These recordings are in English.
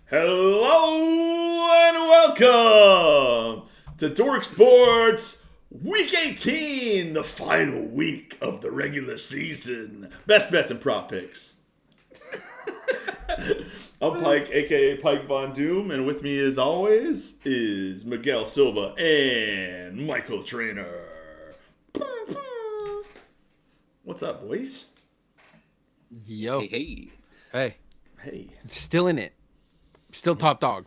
Hello and welcome to Dork Sports Week 18, the final week of the regular season. Best bets and prop picks. I'm Pike, aka Pike Von Doom, and with me as always is Miguel Silva and Michael Trainor. What's up, boys? Yo. Hey. Hey. Still in it. Still top dog.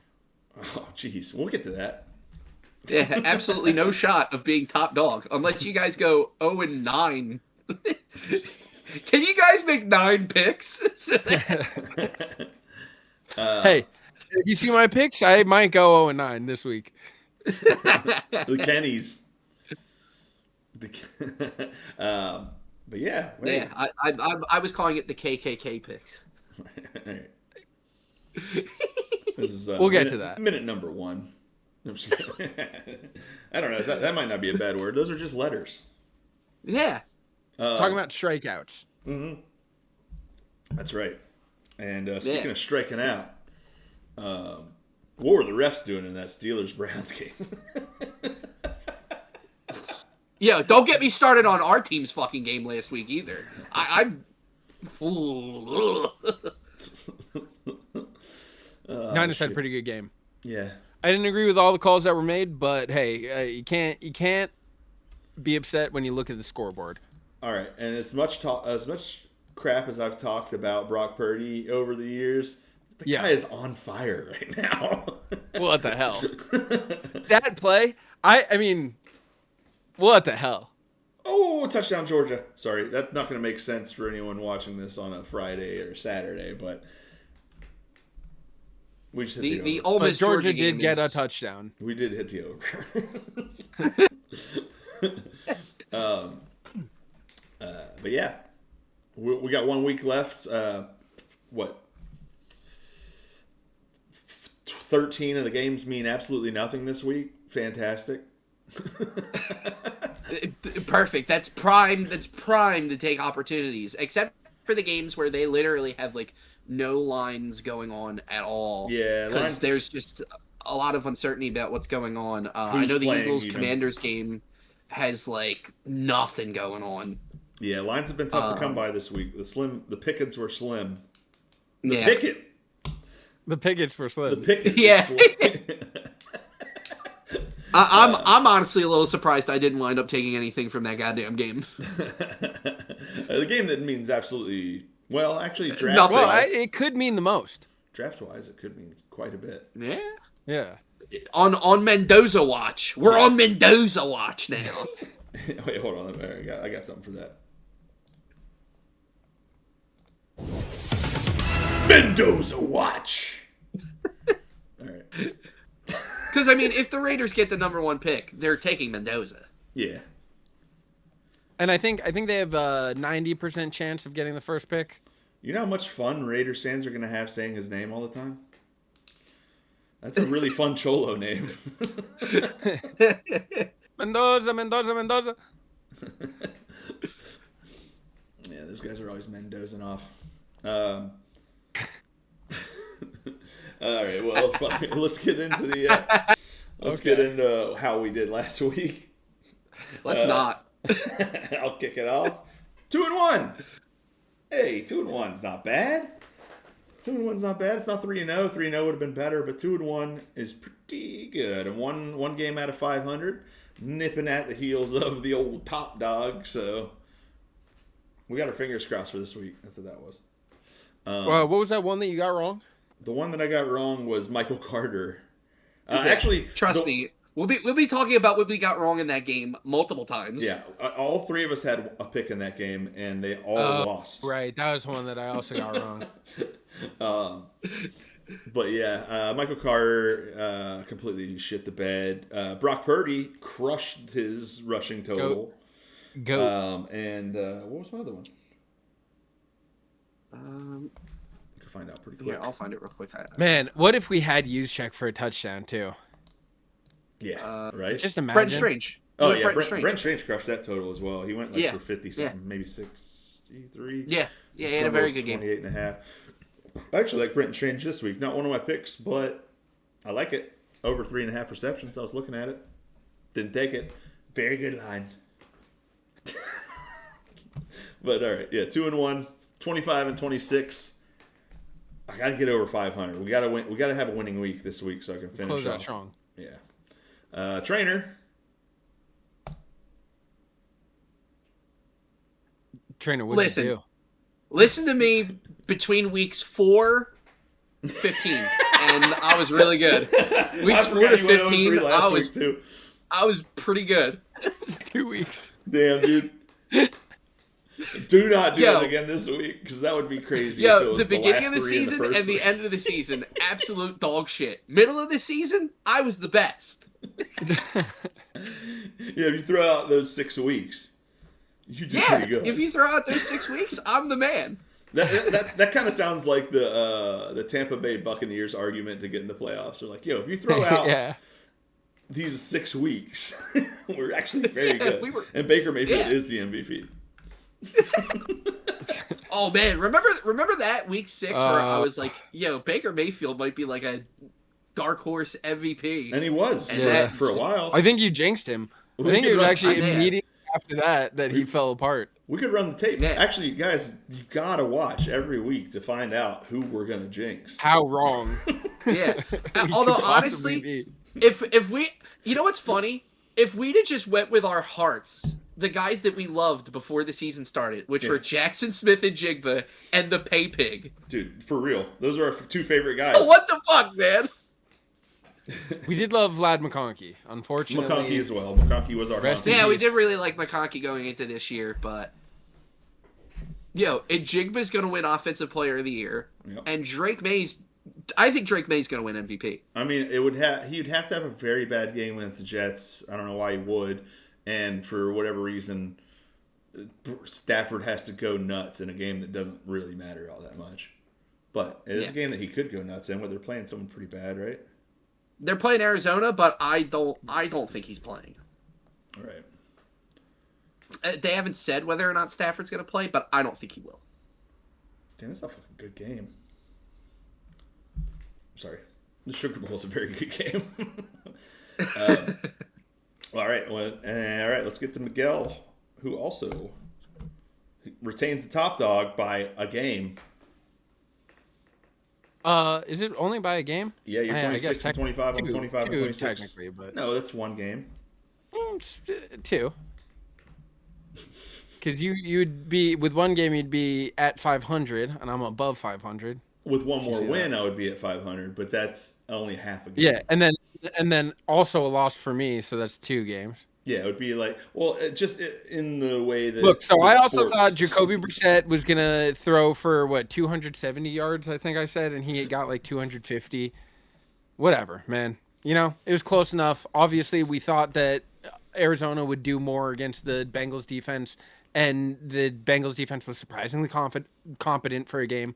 Oh, jeez. We'll get to that. Yeah, absolutely no shot of being top dog unless you guys go 0-9. Can you guys make 9 picks? Hey, if you see my picks, I might go 0-9 this week. The Kennys. But yeah. Wait. Yeah, I was calling it the KKK picks. This is, we'll get to that. Minute number 1. I'm just kidding. I don't know. That might not be a bad word. Those are just letters. Yeah. Talking about strikeouts. Mm-hmm. That's right. And speaking of striking out, what were the refs doing in that Steelers-Browns game? Yeah, don't get me started on our team's fucking game last week either. Niners had a pretty good game. Yeah. I didn't agree with all the calls that were made, but hey, you can't be upset when you look at the scoreboard. All right, and as much crap as I've talked about Brock Purdy over the years, the guy is on fire right now. What the hell? That play, I mean, what the hell? Oh, touchdown Georgia. Sorry, that's not going to make sense for anyone watching this on a Friday or Saturday, but we just hit the over. But Georgia did get a touchdown. We did hit the over. But yeah, we got 1 week left. 13 of the games mean absolutely nothing this week. Fantastic. Perfect. That's prime to take opportunities, except for the games where they literally have like no lines going on at all. Yeah, because there's just a lot of uncertainty about what's going on. I know the Eagles-Commanders game has like nothing going on. Yeah, lines have been tough to come by this week. The pickets were slim. The Pickets were slim. The pickets were slim. I'm honestly a little surprised I didn't wind up taking anything from that goddamn game. The game that means absolutely, well, actually, draft-wise. Well, it could mean the most. Draft-wise, it could mean quite a bit. Yeah. Yeah. On Mendoza watch. We're on Mendoza watch now. Wait, hold on. I got something for that. Mendoza watch. All right. Because, I mean, if the Raiders get the number 1 pick, they're taking Mendoza. Yeah. And I think they have a 90% chance of getting the first pick. You know how much fun Raiders fans are going to have saying his name all the time? That's a really fun Cholo name. Mendoza. Yeah, those guys are always Mendozing off. All right, well, let's get into get into how we did last week. Let's not. I'll kick it off. 2-1. Hey, 2-1's not bad. 2-1's not bad. It's not 3-0. 3-0 would have been better, but 2-1 is pretty good. And one game out of 500, nipping at the heels of the old top dog. So we got our fingers crossed for this week. That's what that was. What was that one that you got wrong? The one that I got wrong was Michael Carter. Actually, trust me, we'll be talking about what we got wrong in that game multiple times. Yeah, all 3 of us had a pick in that game, and they all lost. Right, that was one that I also got wrong. But yeah, Michael Carter completely shit the bed. Brock Purdy crushed his rushing total. Goat. And what was my other one? I can find out pretty quick. Yeah, I'll find it real quick. Man, what if we had Juszczyk for a touchdown too? Yeah, right? Just imagine. Brent Strange. Oh, yeah, Brent Strange crushed that total as well. He went for 50-something, maybe 63. Yeah, he had a very good game. 28.5. I actually like Brenton Strange this week. Not one of my picks, but I like it. Over 3.5 receptions. I was looking at it. Didn't take it. Very good line. But all right, yeah, 2-1, 25-26. I got to get over 500. We got to win. We got to have a winning week this week so I can finish Close out off. strong. Yeah. Trainor. Trainer, what'd you do? Listen to me between weeks 4-15, and I was really good. Weeks 4 to 15, I was pretty good. It's 2 weeks. Damn, dude. Do not do it again this week, because that would be crazy. Yo, the beginning of the season and the end of the season, absolute dog shit. Middle of the season, I was the best. Yeah, if you throw out those 6 weeks, you do pretty good. If you throw out those 6 weeks, I'm the man. That kind of sounds like the Tampa Bay Buccaneers argument to get in the playoffs. They're like, yo, if you throw out these 6 weeks, we're actually very good. And Baker Mayfield is the MVP. Oh man, remember that week 6 where I was like, yo, Baker Mayfield might be like a dark horse MVP. And he was for a while. I think you jinxed him. I think it was actually immediately after that he fell apart. We could run the tape. Yeah. Actually, guys, you gotta watch every week to find out who we're gonna jinx. How wrong? Yeah. Although honestly, if we, you know what's funny? If we'd have just went with our hearts, the guys that we loved before the season started, which were Jackson Smith and Jigba and the Pay Pig. Dude, for real, those are our 2 favorite guys. Oh, what the fuck, man? We did love Vlad McConkey, unfortunately. McConkey as well. McConkey was our best. Yeah, we did really like McConkey going into this year, but and Jigba's going to win Offensive Player of the Year, and I think Drake May's going to win MVP. I mean, he'd have to have a very bad game against the Jets. I don't know why he would, and for whatever reason, Stafford has to go nuts in a game that doesn't really matter all that much. But it is a game that he could go nuts in, where they're playing someone pretty bad, right? They're playing Arizona, but I don't think he's playing. All right. They haven't said whether or not Stafford's going to play, but I don't think he will. Damn, that's a fucking good game. Sorry. The Sugar Bowl is a very good game. All right. Well, all right, let's get to Miguel, who also retains the top dog by a game. Is it only by a game? Yeah, you're 26-25 on 25-26. Technically, but no, that's one game. 2. Because you'd be with one game, you'd be at 500, and I'm above 500. With one more win, I would be at 500, but that's only half a game. Yeah, and then also a loss for me, so that's 2 games. Yeah, it would be like, just in the way that... Look, so I also thought Jacoby Brissett was going to throw for, 270 yards, I think I said, and he got like 250. Whatever, man. You know, it was close enough. Obviously, we thought that Arizona would do more against the Bengals defense, and the Bengals defense was surprisingly competent for a game.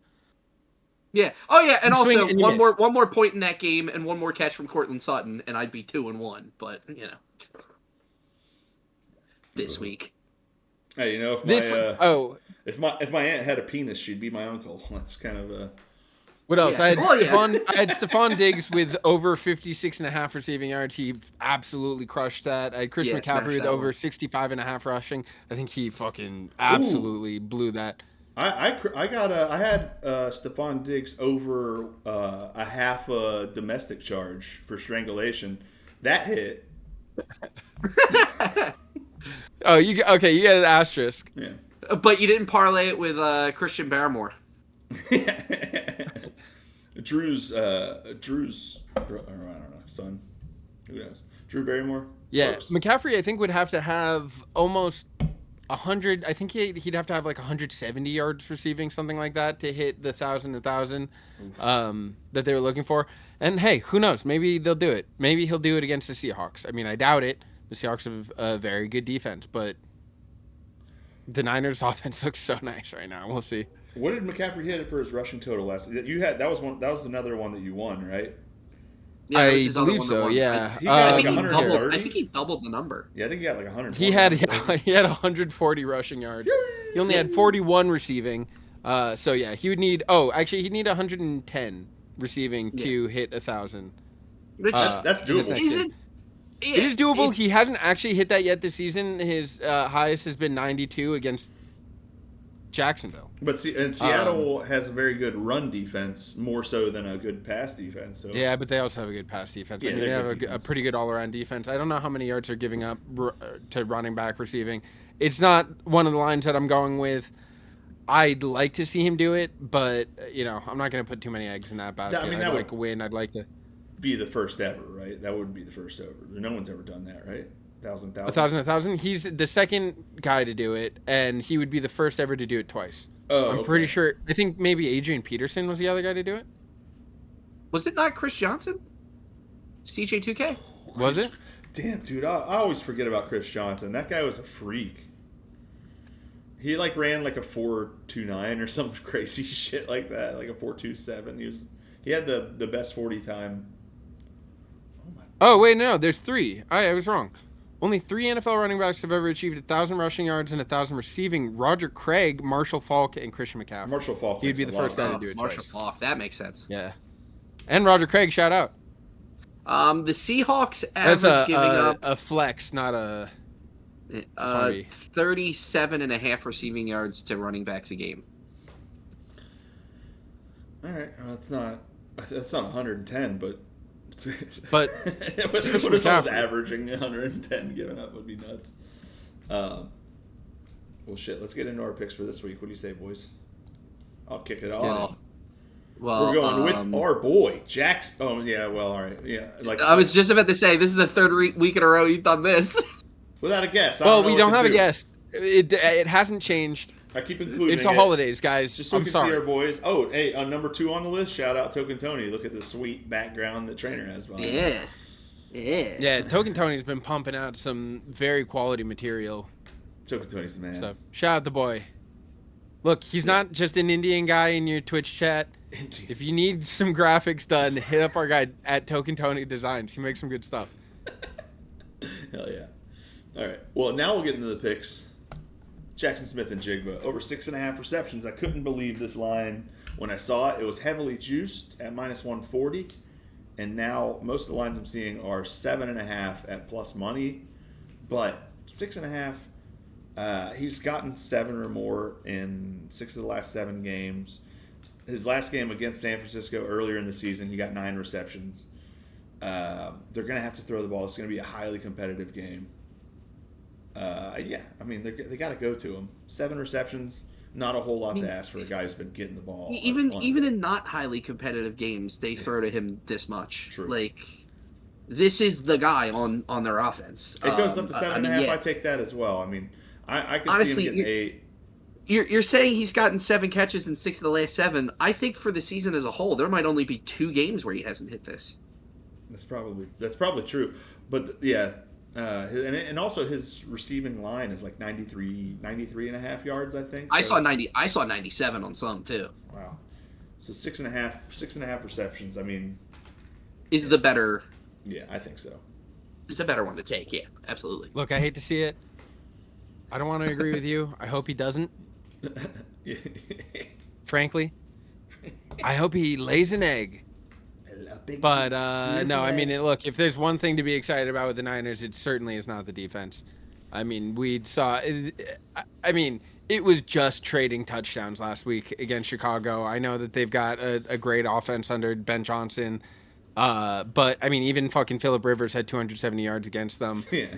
Yeah. Oh, yeah, and also one more point in that game and one more catch from Cortland Sutton, and I'd be 2-1, but, this week. Hey, if my aunt had a penis, she'd be my uncle. That's kind of a... What else? I had Stephon Diggs with over 56.5 receiving yards. He absolutely crushed that. I had Chris McCaffrey with over 65.5 rushing. I think he fucking absolutely blew that. I had Stephon Diggs over a half a domestic charge for strangulation. That hit. Oh, you got an asterisk. Yeah. But you didn't parlay it with Christian Barrymore. Drew's I don't know, son. Who knows? Drew Barrymore? Yeah. Close. McCaffrey, I think, would have to have almost 100. I think he'd have to have like 170 yards receiving, something like that, to hit the 1,000 that they were looking for. And hey, who knows? Maybe they'll do it. Maybe he'll do it against the Seahawks. I mean, I doubt it. The Seahawks have a very good defense, but the Niners' offense looks so nice right now. We'll see. What did McCaffrey hit for his rushing total last? That was another one that you won, right? Yeah, I believe so. Yeah, I think he doubled the number. Yeah, I think he got like 100. He had 140 rushing yards. He only had 41 receiving. So yeah, he would need. Oh, actually, he'd need 110 receiving to hit 1,000. Which That's doable. isn't. Yeah, It is doable. He hasn't actually hit that yet this season. His highest has been 92 against Jacksonville. But Seattle has a very good run defense, more so than a good pass defense. So yeah, but they also have a good pass defense. Yeah, I mean, they have a pretty good all-around defense. I don't know how many yards they're giving up to running back receiving. It's not one of the lines that I'm going with. I'd like to see him do it, but I'm not going to put too many eggs in that basket. I mean, I'd like a win. I'd like to be the first ever, right? That would be the first ever. No one's ever done that, right? 1,000. 1,000. He's the second guy to do it, and he would be the first ever to do it twice. Oh, I'm pretty sure. I think maybe Adrian Peterson was the other guy to do it. Was it not Chris Johnson? CJ2K? Was it? Damn, dude, I always forget about Chris Johnson. That guy was a freak. He ran like a 4.29 or some crazy shit like that, like a 4.27. He had the best 40 time. Oh wait, no, there's 3. I was wrong. Only 3 NFL running backs have ever achieved 1,000 rushing yards and 1,000 receiving. Roger Craig, Marshall Faulk, and Christian McCaffrey. Marshall Faulk. He'd be the first guy to do it. Marshall Faulk, that makes sense. Yeah, and Roger Craig, shout out. The Seahawks That's average giving up a flex, not a 37.5 receiving yards to running backs a game. All right, well, that's not 110, but what if someone's averaging 110 given up would be nuts. Well, shit. Let's get into our picks for this week. What do you say, boys? I'll kick it off. Well, we're going with our boy Jax. Oh yeah, well, all right, yeah. I was just about to say this is the third week in a row you've done this. Without a guess. Well, we don't have a guess. It hasn't changed. I keep including it's the holidays, guys. Just so we can see our boys. Oh, hey, on number 2 on the list, shout out Token Tony. Look at the sweet background that Trainor has behind. Yeah. Token Tony's been pumping out some very quality material. Token Tony's the man. So shout out the boy. Look, he's not just an Indian guy in your Twitch chat. If you need some graphics done, hit up our guy at Token Tony Designs. He makes some good stuff. Hell yeah. All right. Well, now we'll get into the picks. Jackson Smith and Jigba over 6.5 receptions. I couldn't believe this line when I saw it. It was heavily juiced at -140, and now most of the lines I'm seeing are 7.5 at plus money, but 6.5. He's gotten 7 or more in 6 of the last 7 games. His last game against San Francisco earlier in the season, he got 9 receptions. They're going to have to throw the ball. It's going to be a highly competitive game. I mean, they got to go to him. 7 receptions, not a whole lot to ask for a guy who's been getting the ball. Even in not highly competitive games, they throw to him this much. True. Like, this is the guy on their offense. It goes up to 7.5. I take that as well. I mean, I could honestly, see him getting 8. You're saying he's gotten 7 catches in 6 of the last 7. I think for the season as a whole, there might only be 2 games where he hasn't hit this. That's probably true. But yeah. And also his receiving line is like 93 and a half yards, I think. So. I saw 97 on some too. Wow. So 6.5 receptions. I mean, is the better. Yeah, I think so. Is the better one to take. Yeah, absolutely. Look, I hate to see it. I don't want to agree with you. I hope he doesn't. Frankly, I hope he lays an egg. But no, I mean, look, if there's one thing to be excited about with the Niners, it certainly is not the defense. I mean, it was just trading touchdowns last week against Chicago. I know that they've got a great offense under Ben Johnson, but I mean, even fucking Phillip Rivers had 270 yards against them. Yeah,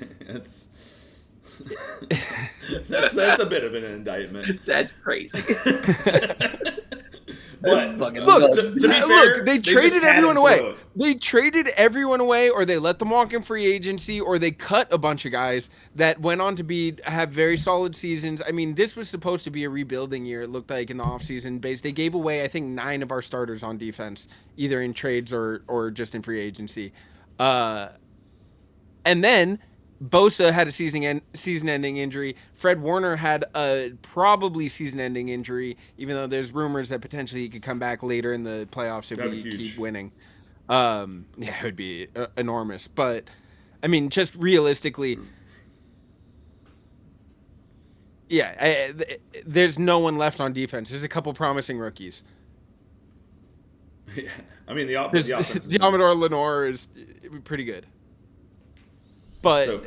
that's a bit of an indictment. That's crazy. But look, to be fair, they traded everyone away. They traded everyone away, or they let them walk in free agency, or they cut a bunch of guys that went on to have very solid seasons. I mean, this was supposed to be a rebuilding year, it looked like, in the offseason base. They gave away, I think, 9 of our starters on defense, either in trades or just in free agency. And then Bosa had a season-ending injury. Fred Warner had a probably season-ending injury, even though there's rumors that potentially he could come back later in the playoffs if we keep winning. It would be enormous. But, I mean, just realistically, there's no one left on defense. There's a couple promising rookies. Yeah, I mean the There's offense is Diamador Lenore is pretty good, but so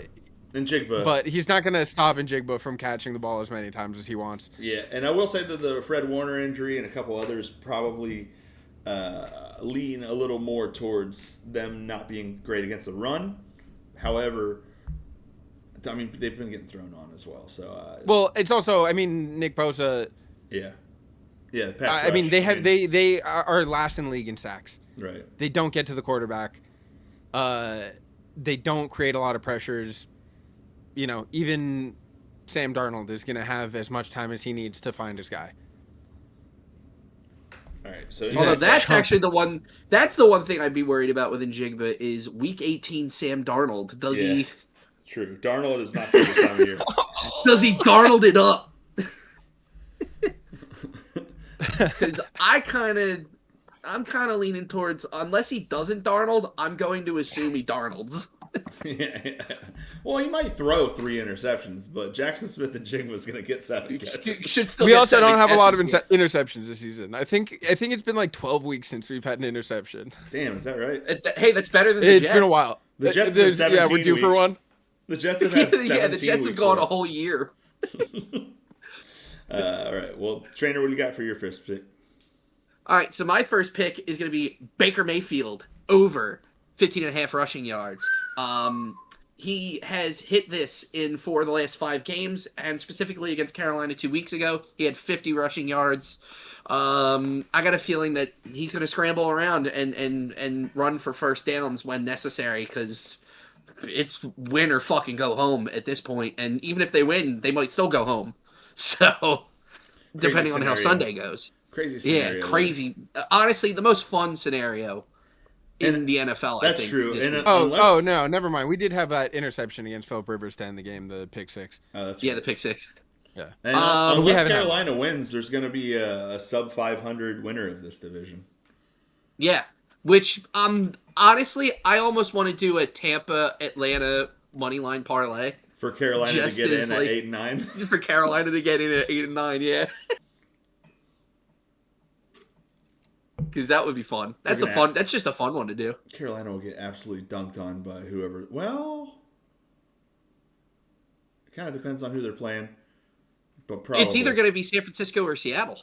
Njigba. but he's not going to stop Njigba from catching the ball as many times as he wants. Yeah, and I will say that the Fred Warner injury and a couple others probably lean a little more towards them not being great against the run. However, I mean they've been getting thrown on as well. So well, it's also Nick Bosa. Yeah. They are last in the league in sacks. Right. They don't get to the quarterback. They don't create a lot of pressures. Even Sam Darnold is going to have as much time as he needs to find his guy. All right. So although that's actually the one. That's the one thing I'd be worried about with Njigba is Week 18 Sam Darnold. Does he? True. Darnold is not for this time of year. Does he Darnold it up? Because I'm kind of leaning towards, unless he doesn't Darnold, I'm going to assume he Darnolds. Yeah. Well, he might throw 3 interceptions, but Jackson Smith and Jigba was going to get 7 catches. We also don't have a lot of interceptions this season. I think it's been like 12 weeks since we've had an interception. Damn, is that right? Hey, that's better than the Jets. It's been a while. The Jets have 17 we're due weeks. For one. The Jets have had 17 the Jets have gone a whole year. All right. Well, Trainer, what do you got for your first pick? All right, so my first pick is going to be Baker Mayfield over 15.5 rushing yards. He has hit this in 4 of the last 5 games, and specifically against Carolina 2 weeks ago, he had 50 rushing yards. I got a feeling that he's going to scramble around and run for first downs when necessary, because it's win or fucking go home at this point. And even if they win, they might still go home. So, depending on how Sunday goes. Crazy scenario. Yeah, crazy. Honestly, the most fun scenario in the NFL, I think. That's true. And no, never mind. We did have that interception against Philip Rivers to end the game, the pick 6. Oh, that's right. Yeah, the pick 6. Yeah. And unless Carolina wins, there's going to be a sub 500 winner of this division. Yeah, which honestly, I almost want to do a Tampa Atlanta money line parlay for Carolina to get in at 8 and 9. For Carolina to get in at 8 and 9, yeah. Because that would be fun. That's just a fun one to do. Carolina will get absolutely dunked on by whoever. Well, it kind of depends on who they're playing. But probably it's either going to be San Francisco or Seattle.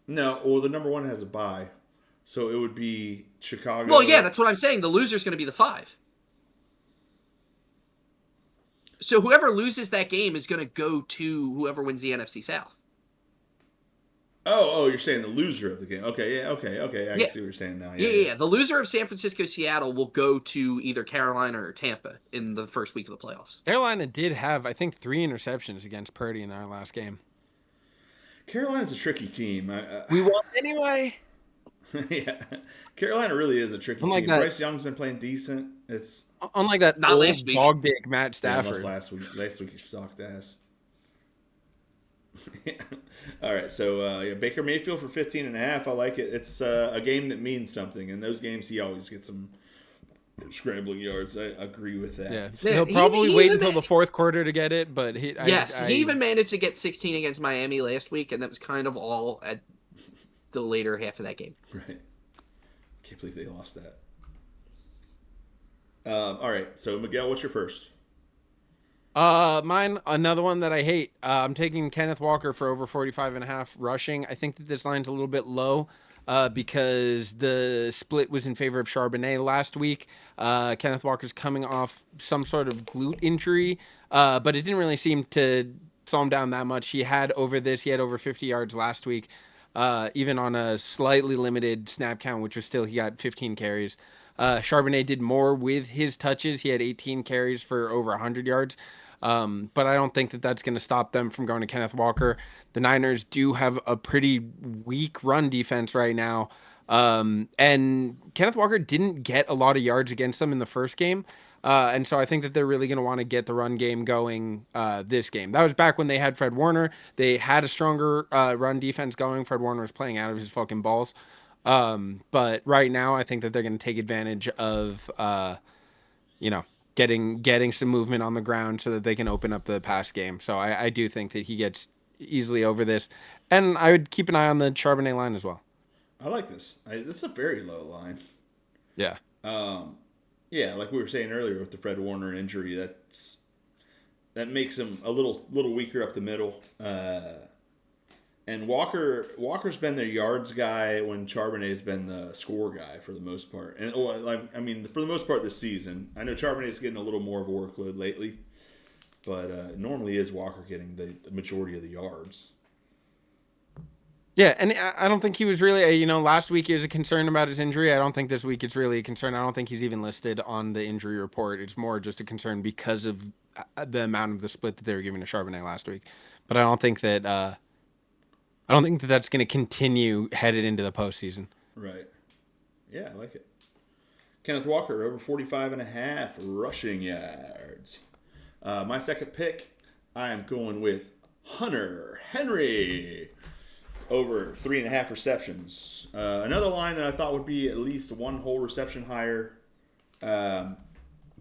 No, well, the number 1 has a bye, so it would be Chicago. Well, yeah, that's what I'm saying. The loser's going to be the 5. So whoever loses that game is going to go to whoever wins the NFC South. Oh, you're saying the loser of the game. Okay, yeah, okay. I can see what you're saying now. Yeah. The loser of San Francisco-Seattle will go to either Carolina or Tampa in the first week of the playoffs. Carolina did have, I think, 3 interceptions against Purdy in their last game. Carolina's a tricky team. We won anyway. Yeah. Carolina really is a tricky team. Bryce Young's been playing decent. It's unlike that not last week. Dog dick Matt Stafford. Yeah, last week he sucked ass. All right, so Baker Mayfield for 15.5. I like it. It's a game that means something. In those games, he always gets some scrambling yards. I agree with that. Yeah. He'll probably wait until the fourth quarter to get it, but he even managed to get 16 against Miami last week, and that was kind of all at the later half of that game. Right. Can't believe they lost that. All right, so Miguel, what's your first? Mine, another one that I hate. I'm taking Kenneth Walker for over 45.5 rushing. I think that this line's a little bit low because the split was in favor of Charbonnet last week. Kenneth Walker's coming off some sort of glute injury, but it didn't really seem to slow him down that much. He had over 50 yards last week, even on a slightly limited snap count, which was still, he got 15 carries. Charbonnet did more with his touches. He had 18 carries for over 100 yards. But I don't think that that's going to stop them from going to Kenneth Walker. The Niners do have a pretty weak run defense right now. And Kenneth Walker didn't get a lot of yards against them in the first game. And so I think that they're really going to want to get the run game going this game. That was back when they had Fred Warner. They had a stronger run defense going. Fred Warner was playing out of his fucking balls. But right now I think that they're going to take advantage of, getting some movement on the ground so that they can open up the pass game. So I do think that he gets easily over this. And I would keep an eye on the Charbonnet line as well. I like this. This is a very low line. Yeah. Yeah, like we were saying earlier with the Fred Warner injury, that makes him a little weaker up the middle. And Walker's been their yards guy when Charbonnet's been the score guy for the most part. And I mean, for the most part this season, I know Charbonnet's getting a little more of a workload lately, but normally is Walker getting the majority of the yards. Yeah, and I don't think he was really, last week he was a concern about his injury. I don't think this week it's really a concern. I don't think he's even listed on the injury report. It's more just a concern because of the amount of the split that they were giving to Charbonnet last week. But I don't think that that's going to continue headed into the postseason. Right. Yeah, I like it. Kenneth Walker, over 45.5 rushing yards. My second pick, I am going with Hunter Henry. Over 3.5 receptions. Another line that I thought would be at least one whole reception higher,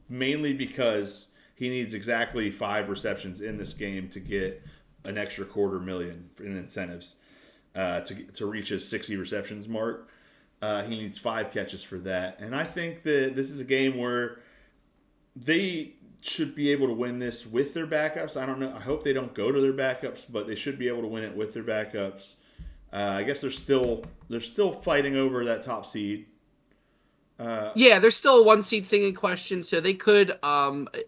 mainly because he needs exactly 5 receptions in this game to get an extra $250,000 in incentives to reach his 60 receptions mark. He needs 5 catches for that. And I think that this is a game where they should be able to win this with their backups. I don't know. I hope they don't go to their backups, but they should be able to win it with their backups. I guess they're still fighting over that top seed. Yeah, there's still a 1 seed thing in question, so they could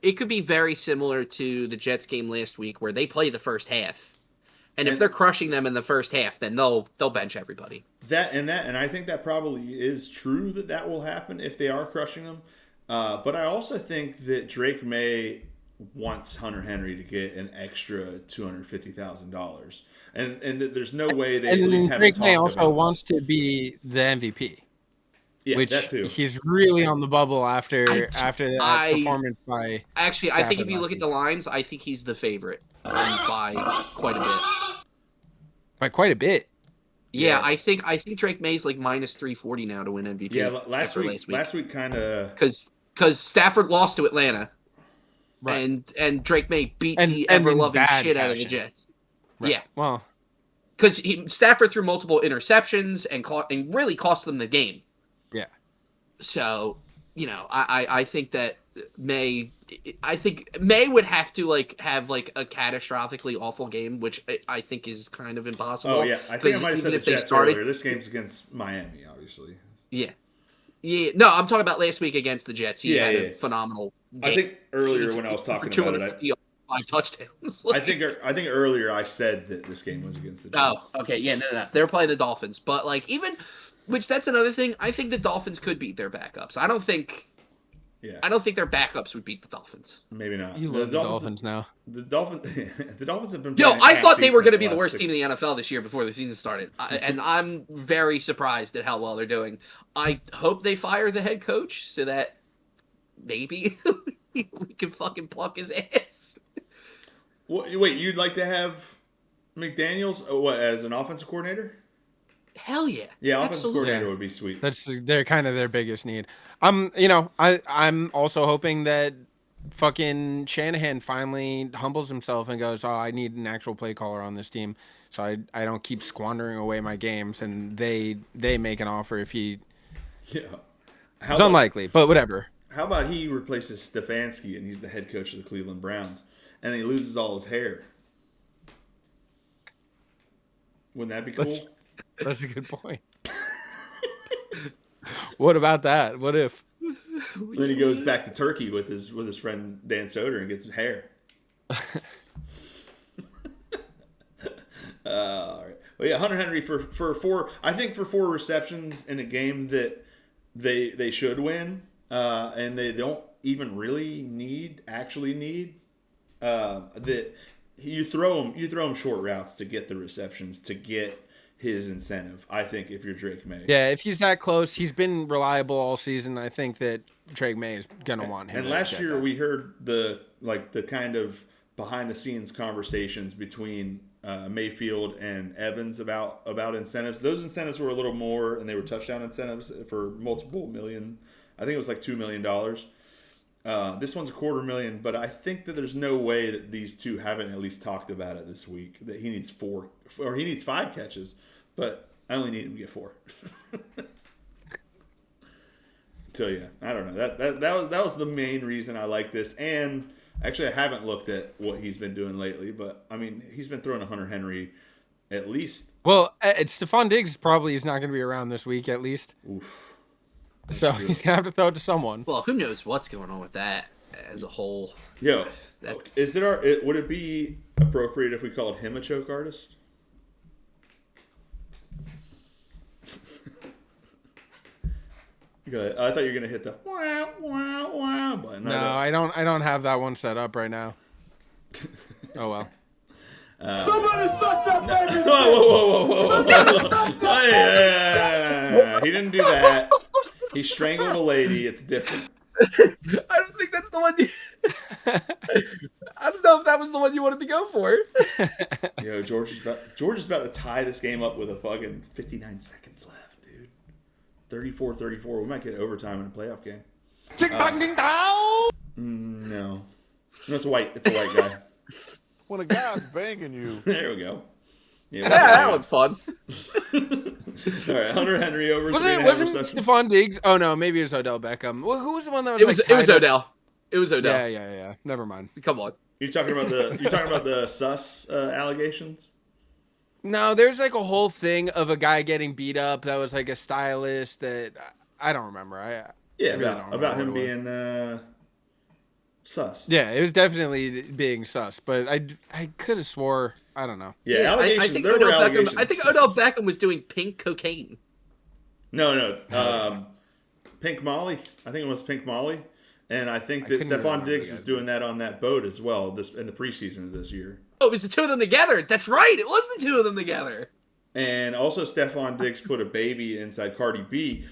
it could be very similar to the Jets game last week where they play the first half. And if they're crushing them in the first half, then they'll bench everybody. And I think that probably is true that will happen if they are crushing them. But I also think that Drake May wants Hunter Henry to get an extra $250,000. And there's no way they at least haven't Drake talked May about also this. wants to be the MVP. Yeah, which that too. He's really on the bubble after that performance by Actually, I think if you look at the lines, I think he's the favorite by quite a bit. By quite a bit. Yeah, I think Drake May's like minus 340 now to win MVP. Yeah, last week kind of because Stafford lost to Atlanta, right. and Drake May beat the ever-loving shit out of the Jets. Right. Yeah, well, because Stafford threw multiple interceptions and really cost them the game. Yeah. So, I think that May would have to have a catastrophically awful game, which I think is kind of impossible. Oh yeah, I think I might have said the Jets earlier. This game's against Miami, obviously. Yeah. Yeah. No, I'm talking about last week against the Jets. He had a phenomenal game. I think earlier when I was talking about it, 5 touchdowns. I think earlier I said that this game was against the Jets. Oh, okay, yeah, no. They're playing the Dolphins, but which that's another thing. I think the Dolphins could beat their backups. I don't think their backups would beat the Dolphins. Maybe not. You love the Dolphins now. The Dolphins have been. I thought they were going to be the worst team in the NFL this year before the season started, and I'm very surprised at how well they're doing. I hope they fire the head coach so that maybe we can fucking pluck his ass. Wait, you'd like to have McDaniels as an offensive coordinator? Hell yeah. Yeah, offensive coordinator would be sweet. They're kind of their biggest need. I'm also hoping that fucking Shanahan finally humbles himself and goes, "Oh, I need an actual play caller on this team, so I don't keep squandering away my games." And they make an offer if he. Yeah. It's unlikely, but whatever. How about he replaces Stefanski and he's the head coach of the Cleveland Browns, and he loses all his hair? Wouldn't that be cool? That's a good point. What about that? What if? Then he goes back to Turkey with his friend Dan Soder and gets hair. All right. Well, yeah, Hunter Henry for 4. I think for 4 receptions in a game that they should win, and they don't even really actually need. That you throw him short routes to get the receptions to get his incentive. I think if you're Drake May, yeah, if he's that close, he's been reliable all season. I think that Drake May is gonna want him. And last year we heard the kind of behind the scenes conversations between Mayfield and Evans about incentives. Those incentives were a little more, and they were touchdown incentives for multiple million. I think it was like $2 million. This one's $250,000, but I think that there's no way that these two haven't at least talked about it this week. That he needs 4, or he needs 5 catches, but I only need him to get 4. So yeah, I don't know. That was the main reason I like this. And actually, I haven't looked at what he's been doing lately, but I mean, he's been throwing to Hunter Henry at least. Well, Stephon Diggs probably is not going to be around this week at least. Oof. So he's going to have to throw it to someone. Well, who knows what's going on with that as a whole. Yo, would it be appropriate if we called him a choke artist? Go ahead. I thought you were gonna hit the wow wow wow button. No, I don't have that one set up right now. Oh well. Somebody suck that baby! Whoa. Yeah. He didn't do that. He strangled a lady. It's different. I don't think that's the one. I don't know if that was the one you wanted to go for. Yo, George is about to tie this game up with a fucking 59 seconds left, dude. 34-34. We might get overtime in a playoff game. No, it's a white guy. When a guy's banging you. There we go. Yeah, that one's fun. All right, Hunter Henry over. Wasn't Stephon Diggs? Oh no, maybe it was Odell Beckham. Well, who was the one that was? It was Odell. It was Odell. Yeah. Never mind. Come on. You're talking about the sus allegations? No, there's like a whole thing of a guy getting beat up that was like a stylist that I don't remember. About him being sus. Yeah, it was definitely being sus, but I could have swore I don't know. Yeah, allegations. I think allegations. Odell Beckham was doing pink cocaine. No. Pink Molly. I think it was Pink Molly. And I think that Stephon Diggs was doing that on that boat as well in the preseason of this year. Oh, it was the two of them together. That's right. It was the two of them together. And also Stephon Diggs put a baby inside Cardi B,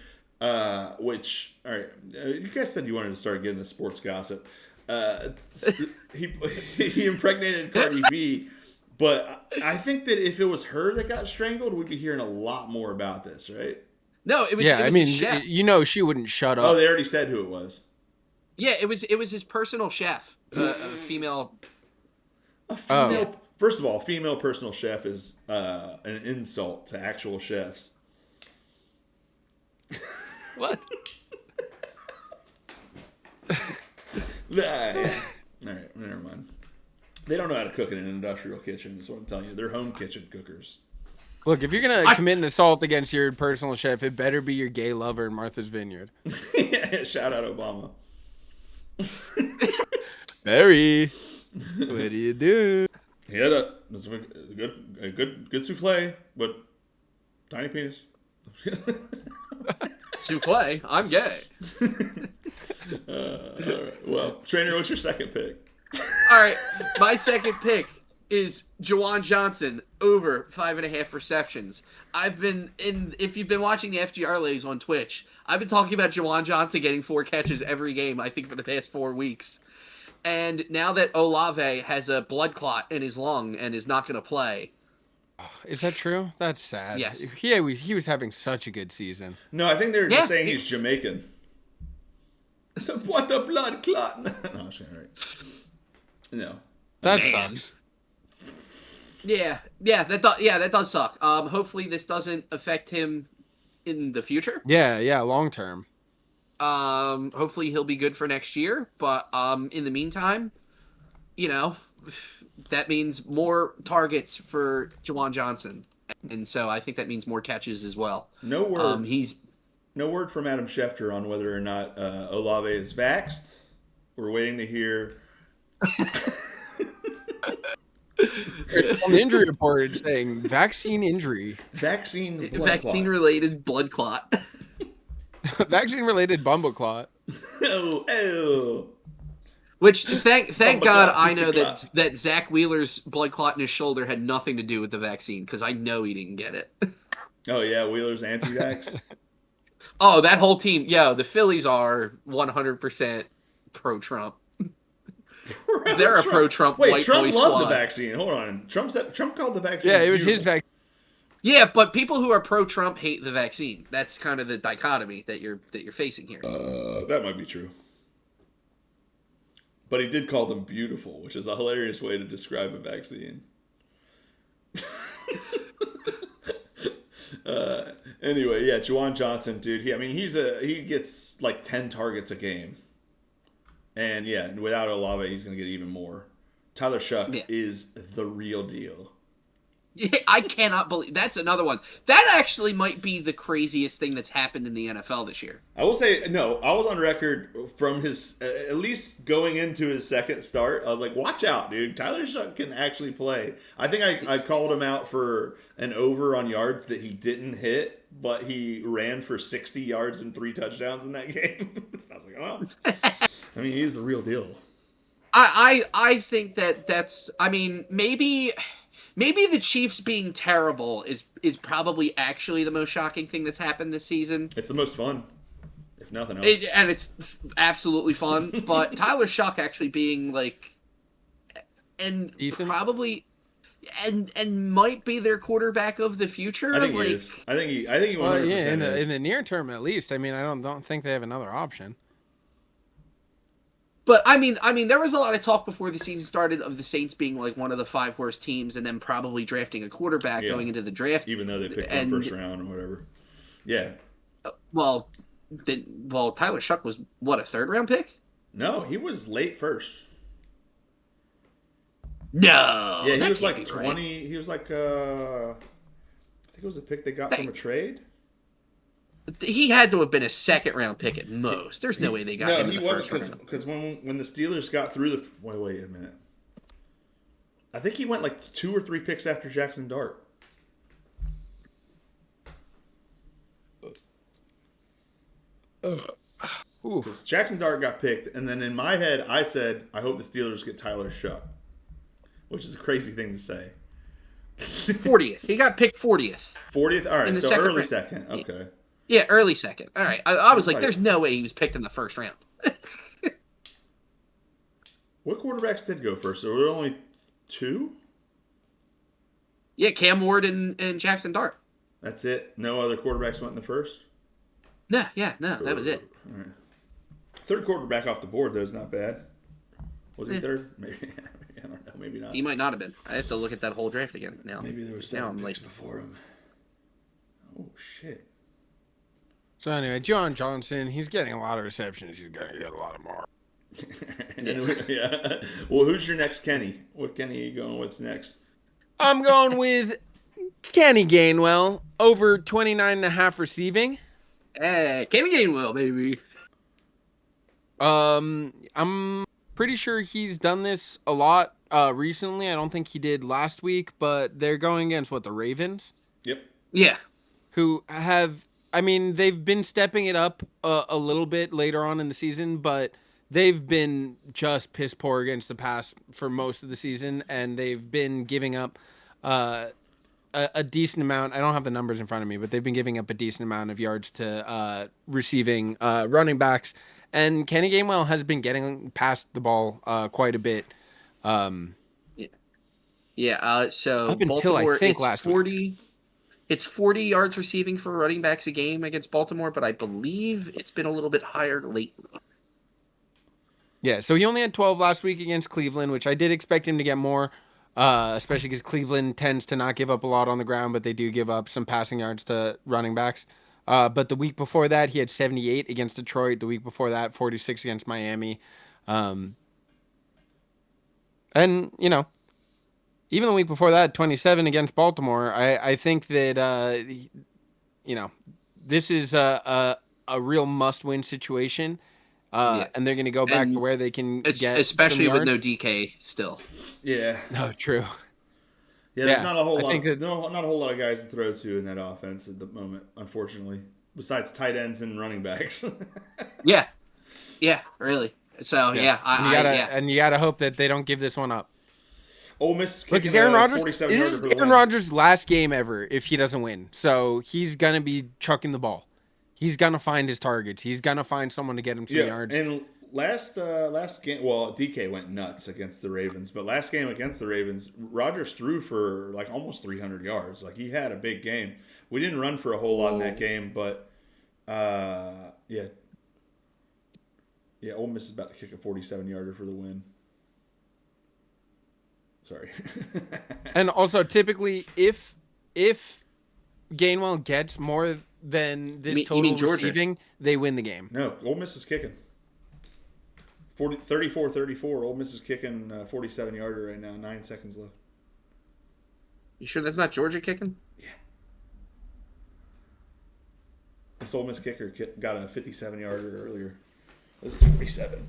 which, all right, you guys said you wanted to start getting the sports gossip. He impregnated Cardi B, but I think that if it was her that got strangled, we'd be hearing a lot more about this, right? No, it was. Yeah, it was his chef. she wouldn't shut up. Oh, they already said who it was. Yeah, it was his personal chef, a female. First of all, female personal chef is an insult to actual chefs. What? Yeah. All right, never mind. They don't know how to cook in an industrial kitchen. Is what I'm telling you. They're home kitchen cookers. Look, if you're gonna commit an assault against your personal chef, it better be your gay lover in Martha's Vineyard. Yeah, shout out Obama. Barry, what do you do? He had a good souffle, but tiny penis. Souffle? I'm gay. All right. Well, Trainor, what's your second pick? All right, my second pick is Juwan Johnson over 5.5 receptions. If you've been watching the FGR Lays on Twitch, I've been talking about Juwan Johnson getting 4 catches every game, I think, for the past 4 weeks. And now that Olave has a blood clot in his lung and is not going to play. Is that true? That's sad. Yes. He was having such a good season. No, I think they're just saying he's Jamaican. What the blood clot? No, right. No. That sucks. Yeah, that does suck. Hopefully this doesn't affect him in the future. Yeah, long term. Hopefully he'll be good for next year, but in the meantime, that means more targets for Juwan Johnson, and so I think that means more catches as well. No word. No word from Adam Schefter on whether or not Olave is vaxxed. We're waiting to hear. An injury report saying vaccine injury. Vaccine-related blood clot. Vaccine-related bumble clot. Oh. Which, thank God I know that Zach Wheeler's blood clot in his shoulder had nothing to do with the vaccine, because I know he didn't get it. Oh, yeah, Wheeler's anti-vax? Oh, that whole team. Yo, the Phillies are 100% pro-Trump. They're a pro-Trump white boy squad. Wait, Trump loved the vaccine. Hold on. Trump called the vaccine. Yeah, it was his vaccine. Yeah, but people who are pro-Trump hate the vaccine. That's kind of the dichotomy that you're facing here. That might be true. but he did call them beautiful, which is a hilarious way to describe a vaccine. Anyway, yeah, Juwan Johnson, dude. He gets like 10 targets a game, and yeah, without Olave, he's gonna get even more. Tyler Shuck is the real deal. I cannot believe that's another one. That actually might be the craziest thing that's happened in the NFL this year. I will say, no, I was on record from his, at least going into his second start, I was like, watch out, dude. Tyler Shuck can actually play. I think I called him out for an over on yards that he didn't hit, but he ran for 60 yards and 3 touchdowns in that game. I was like, well, I mean, he's the real deal. I think that's, I mean, maybe the Chiefs being terrible is probably actually the most shocking thing that's happened this season. It's the most fun, if nothing else. And it's absolutely fun. But Tyler Shuck actually being like, and decent? Probably, and might be their quarterback of the future. I think he is. I think he 100% well, yeah, is. in the near term at least. I mean, I don't think they have another option. But I mean, there was a lot of talk before the season started of the Saints being like one of the 5 worst teams, and then probably drafting a quarterback going into the draft, even though they picked him first round or whatever. Yeah. Well, Tyler Shuck was what, a 3rd round pick? No, he was late first. No. Yeah, he was like 20. Right. He was like I think it was a pick they got from a trade. He had to have been a 2nd round pick at most. There's no way they got him in the first round. Because when the Steelers got through the... Wait a minute. I think he went like 2 or 3 picks after Jackson Dart. Because Jackson Dart got picked, and then in my head, I said, I hope the Steelers get Tyler Shuck. Which is a crazy thing to say. 40th. He got picked 40th. 40th? All right, so early second. Okay. Yeah, early second. All right. I was like, there's no way he was picked in the first round. What quarterbacks did go first? There were only 2? Yeah, Cam Ward and Jackson Dart. That's it? No other quarterbacks went in the first? No, that was it. All right. 3rd quarterback off the board, though, is not bad. Was he 3rd? Maybe. I don't know. Maybe not. He might not have been. I have to look at that whole draft again now. Maybe there were 7 picks before him. Oh, shit. So anyway, Juwan Johnson, he's getting a lot of receptions. He's going to get a lot of more. Yeah. Well, who's your next Kenny? What Kenny are you going with next? I'm going with Kenny Gainwell, over 29.5 receiving. Hey, Kenny Gainwell, baby. I'm pretty sure he's done this a lot recently. I don't think he did last week, but they're going against, the Ravens? Yep. Yeah. Who have... I mean, they've been stepping it up a little bit later on in the season, but they've been just piss poor against the pass for most of the season, and they've been giving up a decent amount. I don't have the numbers in front of me, but they've been giving up a decent amount of yards to receiving running backs, and Kenny Gainwell has been getting past the ball quite a bit. So up until Baltimore, I think it's last 40. week. It's 40 yards receiving for running backs a game against Baltimore, but I believe it's been a little bit higher lately. Yeah, so he only had 12 last week against Cleveland, which I did expect him to get more, especially because Cleveland tends to not give up a lot on the ground, but they do give up some passing yards to running backs. But the week before that, he had 78 against Detroit. The week before that, 46 against Miami. And, even the week before that, 27 against Baltimore. I think that, this is a real must-win situation. And they're going to go back to where they can get especially some with yards. no DK still. Yeah. No, true. Yeah, there's not a whole lot. Not a whole lot of guys to throw to in that offense at the moment, unfortunately. Besides tight ends and running backs. Yeah, really. So and you gotta hope that they don't give this one up. Ole Miss. Look, is Aaron Rodgers? This is Aaron Rodgers' last game ever if he doesn't win. So he's gonna be chucking the ball. He's gonna find his targets. He's gonna find someone to get him some yards. And last game, well, DK went nuts against the Ravens, but last game against the Ravens, Rodgers threw for like almost 300 yards. Like he had a big game. We didn't run for a whole lot in that game, but Yeah, Ole Miss is about to kick a 47-yarder for the win. Sorry. And also, typically, if Gainwell gets more than this You total mean Georgia? receiving, they win the game. No, Ole Miss is kicking. 34-34. Ole Miss is kicking 47-yarder right now. 9 seconds left. You sure that's not Georgia kicking? Yeah. This Ole Miss kicker got a 57-yarder earlier. This is 47.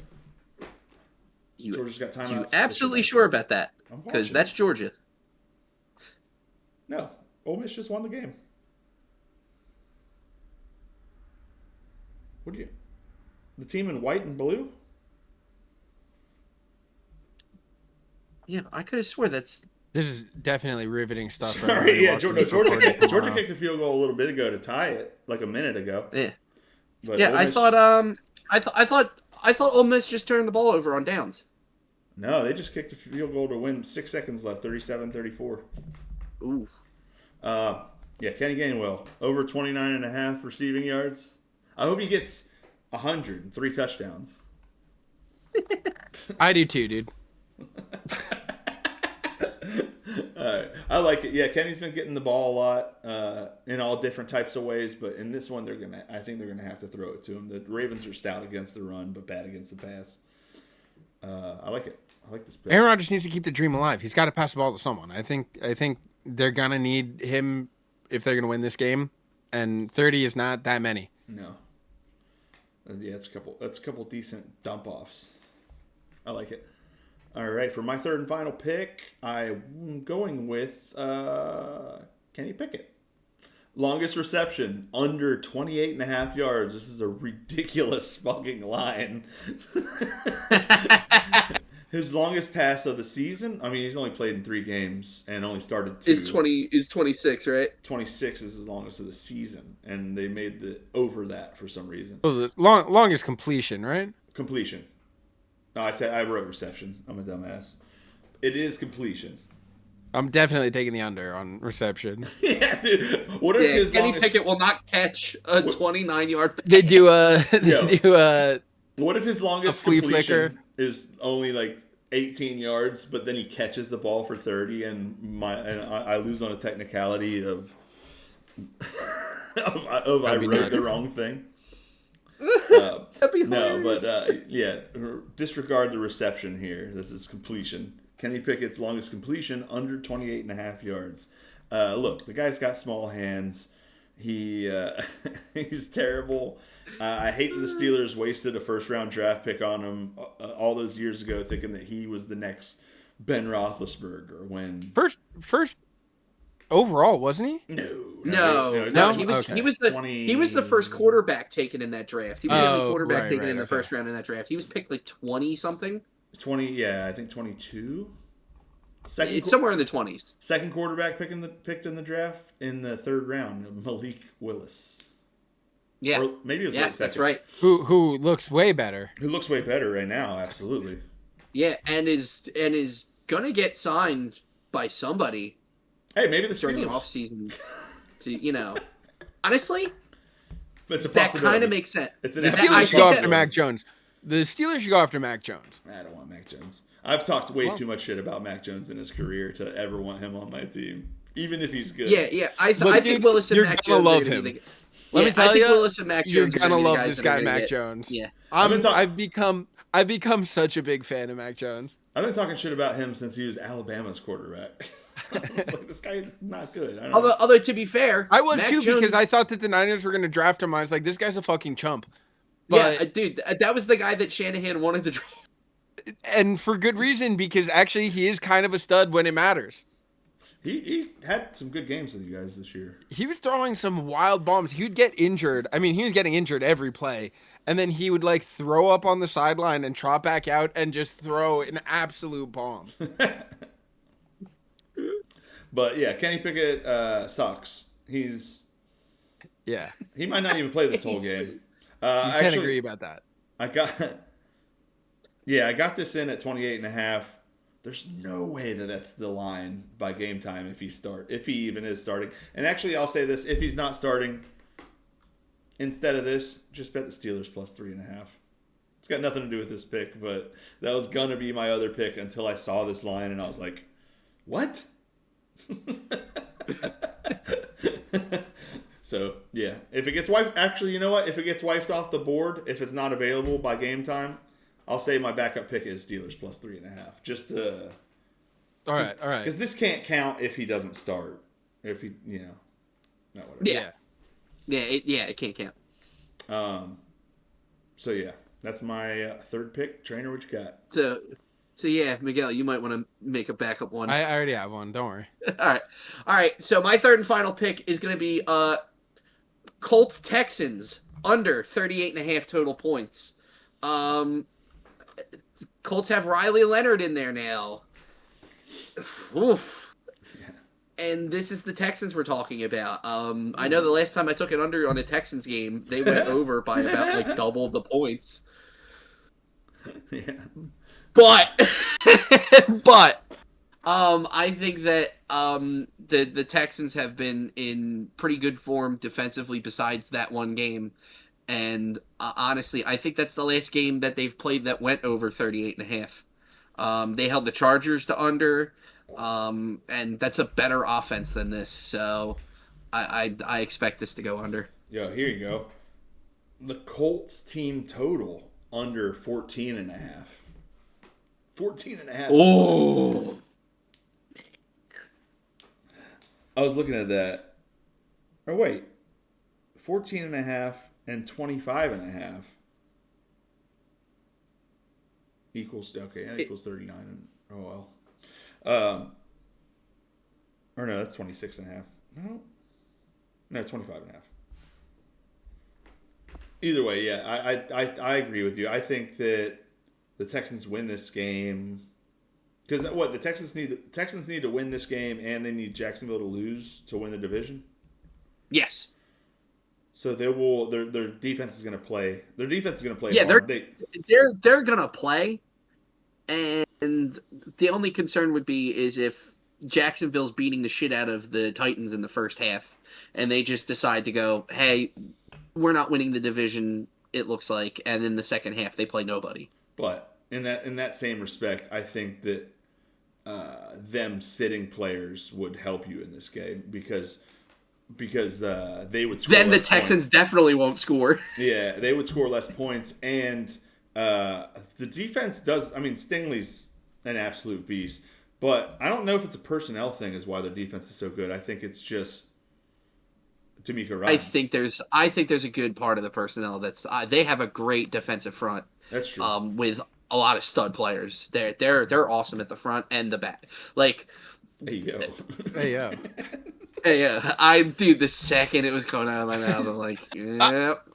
Georgia's got timeouts. You absolutely sure about that? Because that's Georgia. No, Ole Miss just won the game. What do you? The team in white and blue? Yeah, I could have swore that's. This is definitely riveting stuff. Sorry, yeah, Georgia kicked a field goal a little bit ago to tie it, like a minute ago. Yeah, But yeah. Ole Miss, I thought Ole Miss just turned the ball over on downs. No, they just kicked a field goal to win. 6 seconds left, 37-34. Ooh. Yeah, Kenny Gainwell, over 29.5 receiving yards. I hope he gets 100 and 3 touchdowns. I do too, dude. All right. I like it. Yeah, Kenny's been getting the ball a lot in all different types of ways, but in this one, I think they're gonna have to throw it to him. The Ravens are stout against the run, but bad against the pass. I like it. I like this pick. Aaron Rodgers needs to keep the dream alive. He's got to pass the ball to someone. I think they're gonna need him if they're gonna win this game, and 30 is not that many. No. Yeah, that's a couple decent dump offs. I like it. All right, for my third and final pick, I'm going with Kenny Pickett. Longest reception, under 28.5 yards. This is a ridiculous fucking line. His longest pass of the season, I mean, he's only played in 3 games and only started 2. Is 26, right? 26 is his longest of the season, and they made the over that for some reason. What was it? Longest completion, right? Completion. No, I wrote reception. I'm a dumbass. It is completion. I'm definitely taking the under on reception. Yeah, dude. What if his Kenny longest... Pickett will not catch a 29-yard pass. They do What if his longest flea completion flicker is only like 18 yards, but then he catches the ball for 30, and I lose on a technicality of I wrote the wrong thing. That'd be hilarious. No, but yeah, disregard the reception here. This is completion. Kenny Pickett's longest completion, under 28.5 yards. Look, the guy's got small hands. He's terrible. I hate that the Steelers wasted a first-round draft pick on him all those years ago, thinking that he was the next Ben Roethlisberger. When first overall, wasn't he? No. He was the first quarterback taken in that draft. He was the only quarterback taken in the first round in that draft. He was picked like 20 something. 20, yeah, I think 22. It's somewhere in the 20s. Second quarterback picked in the draft in the 3rd round, Malik Willis. Yeah, or maybe it was yes, that's right. Who looks way better? Who looks way better right now? Absolutely. Yeah, and is gonna get signed by somebody. Hey, maybe the during the off season. To honestly, it's a that kind of makes sense. It's the Steelers should go after Mac Jones. The Steelers should go after Mac Jones. I don't want Mac Jones. I've talked way too much shit about Mac Jones in his career to ever want him on my team, even if he's good. Yeah. I think Willis and Mac Jones love him. Let me tell you, Willis and Mac you're Jones gonna love this guy, Mac Jones. Yeah, I've become such a big fan of Mac Jones. I've been talking shit about him since he was Alabama's quarterback. It's like, this guy not good. Although to be fair, I was Mac too Jones, because I thought that the Niners were gonna draft him. I was like, this guy's a fucking chump. But, yeah, dude, that was the guy that Shanahan wanted to draft. And for good reason, because actually he is kind of a stud when it matters. He had some good games with you guys this year. He was throwing some wild bombs. He'd get injured. I mean, he was getting injured every play. And then he would, like, throw up on the sideline and trot back out and just throw an absolute bomb. But, yeah, Kenny Pickett sucks. Yeah. He might not even play this whole game. I can't agree about that. I got this in at 28.5. There's no way that's the line by game time if he even is starting. And actually, I'll say this: if he's not starting, instead of this, just bet the Steelers plus 3.5. It's got nothing to do with this pick, but that was gonna be my other pick until I saw this line and I was like, what? So yeah, if it gets wiped, actually, you know what? If it gets wiped off the board, if it's not available by game time, I'll say my backup pick is Steelers plus 3.5. Just to. All right. Because this can't count if he doesn't start. If he, no, whatever. It can't count. So yeah, that's my third pick. Trainer, what you got? So yeah, Miguel, you might want to make a backup one. I already have one. Don't worry. All right. So my third and final pick is going to be Colts Texans under 38.5 total points. Colts have Riley Leonard in there now. Oof. Yeah. And this is the Texans we're talking about. I know the last time I took it under on a Texans game, they went over by about like double the points. Yeah. But I think that the Texans have been in pretty good form defensively besides that one game. And honestly, I think that's the last game that they've played that went over 38.5. They held the Chargers to under, and that's a better offense than this. So I expect this to go under. Yo, here you go. The Colts team total under 14.5. 14.5. Oh. I was looking at that. Oh, wait. 14.5 and 25.5 equals, okay, that equals 39. And, oh, well. Or no, that's 26.5. No, 25.5. Either way, yeah, I agree with you. I think that the Texans win this game because the Texans need to win this game, and they need Jacksonville to lose to win the division. Yes. So they will. Their defense is going to play. Their defense is going to play. Yeah, hard. they're going to play, and the only concern would be is if Jacksonville's beating the shit out of the Titans in the first half, and they just decide to go, hey, we're not winning the division. It looks like, and in the second half they play nobody. But in that same respect, I think that them sitting players would help you in this game because they would score. Then the Texans definitely won't score. Yeah, they would score less points, and the defense does. I mean, Stingley's an absolute beast, but I don't know if it's a personnel thing is why their defense is so good. I think it's just D'Amico Ryans. I think there's a good part of the personnel that's they have a great defensive front. That's true. With a lot of stud players. They're awesome at the front and the back. Like, there you go. Hey, yo. Hey, yeah. Dude, the second it was coming out of my mouth, I'm like, yep.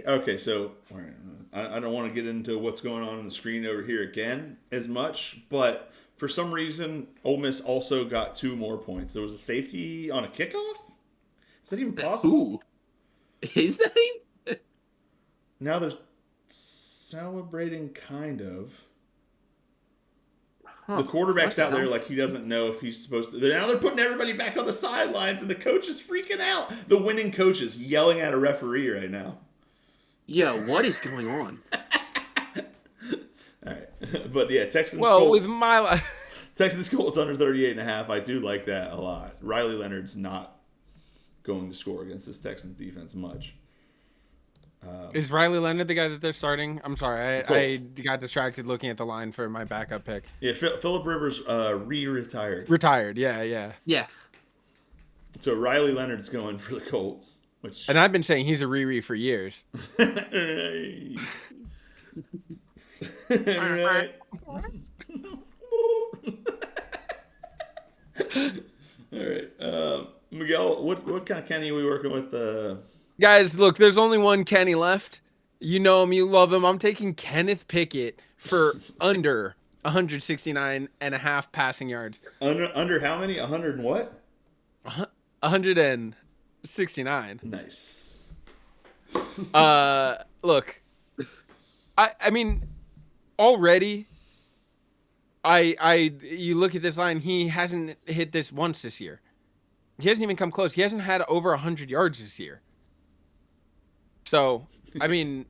Okay, so I don't want to get into what's going on the screen over here again as much, but for some reason, Ole Miss also got 2 more points. There was a safety on a kickoff? Is that even possible? Ooh. Is that even? Now they're celebrating, kind of. Huh. The quarterback's out there like he doesn't know if he's supposed to. Now they're putting everybody back on the sidelines, and the coach is freaking out. The winning coach is yelling at a referee right now. Yeah, what is going on? All right, but yeah, Texans. Well, Colts, with my Texas Colts under 38.5, I do like that a lot. Riley Leonard's not going to score against this Texans defense much. Is Riley Leonard the guy that they're starting? I'm sorry, I got distracted looking at the line for my backup pick. Yeah, Phillip Rivers retired. Retired, yeah. Yeah. So Riley Leonard's going for the Colts, and I've been saying he's a Riri for years. Right. All right, Miguel, what kind of Kenny are we working with? Guys, look, there's only one Kenny left. You know him, you love him. I'm taking Kenneth Pickett for under 169.5 passing yards. Under how many? 100 and what? 169. Nice. Look, I mean, already, you look at this line. He hasn't hit this once this year. He hasn't even come close. He hasn't had over 100 yards this year. So, I mean,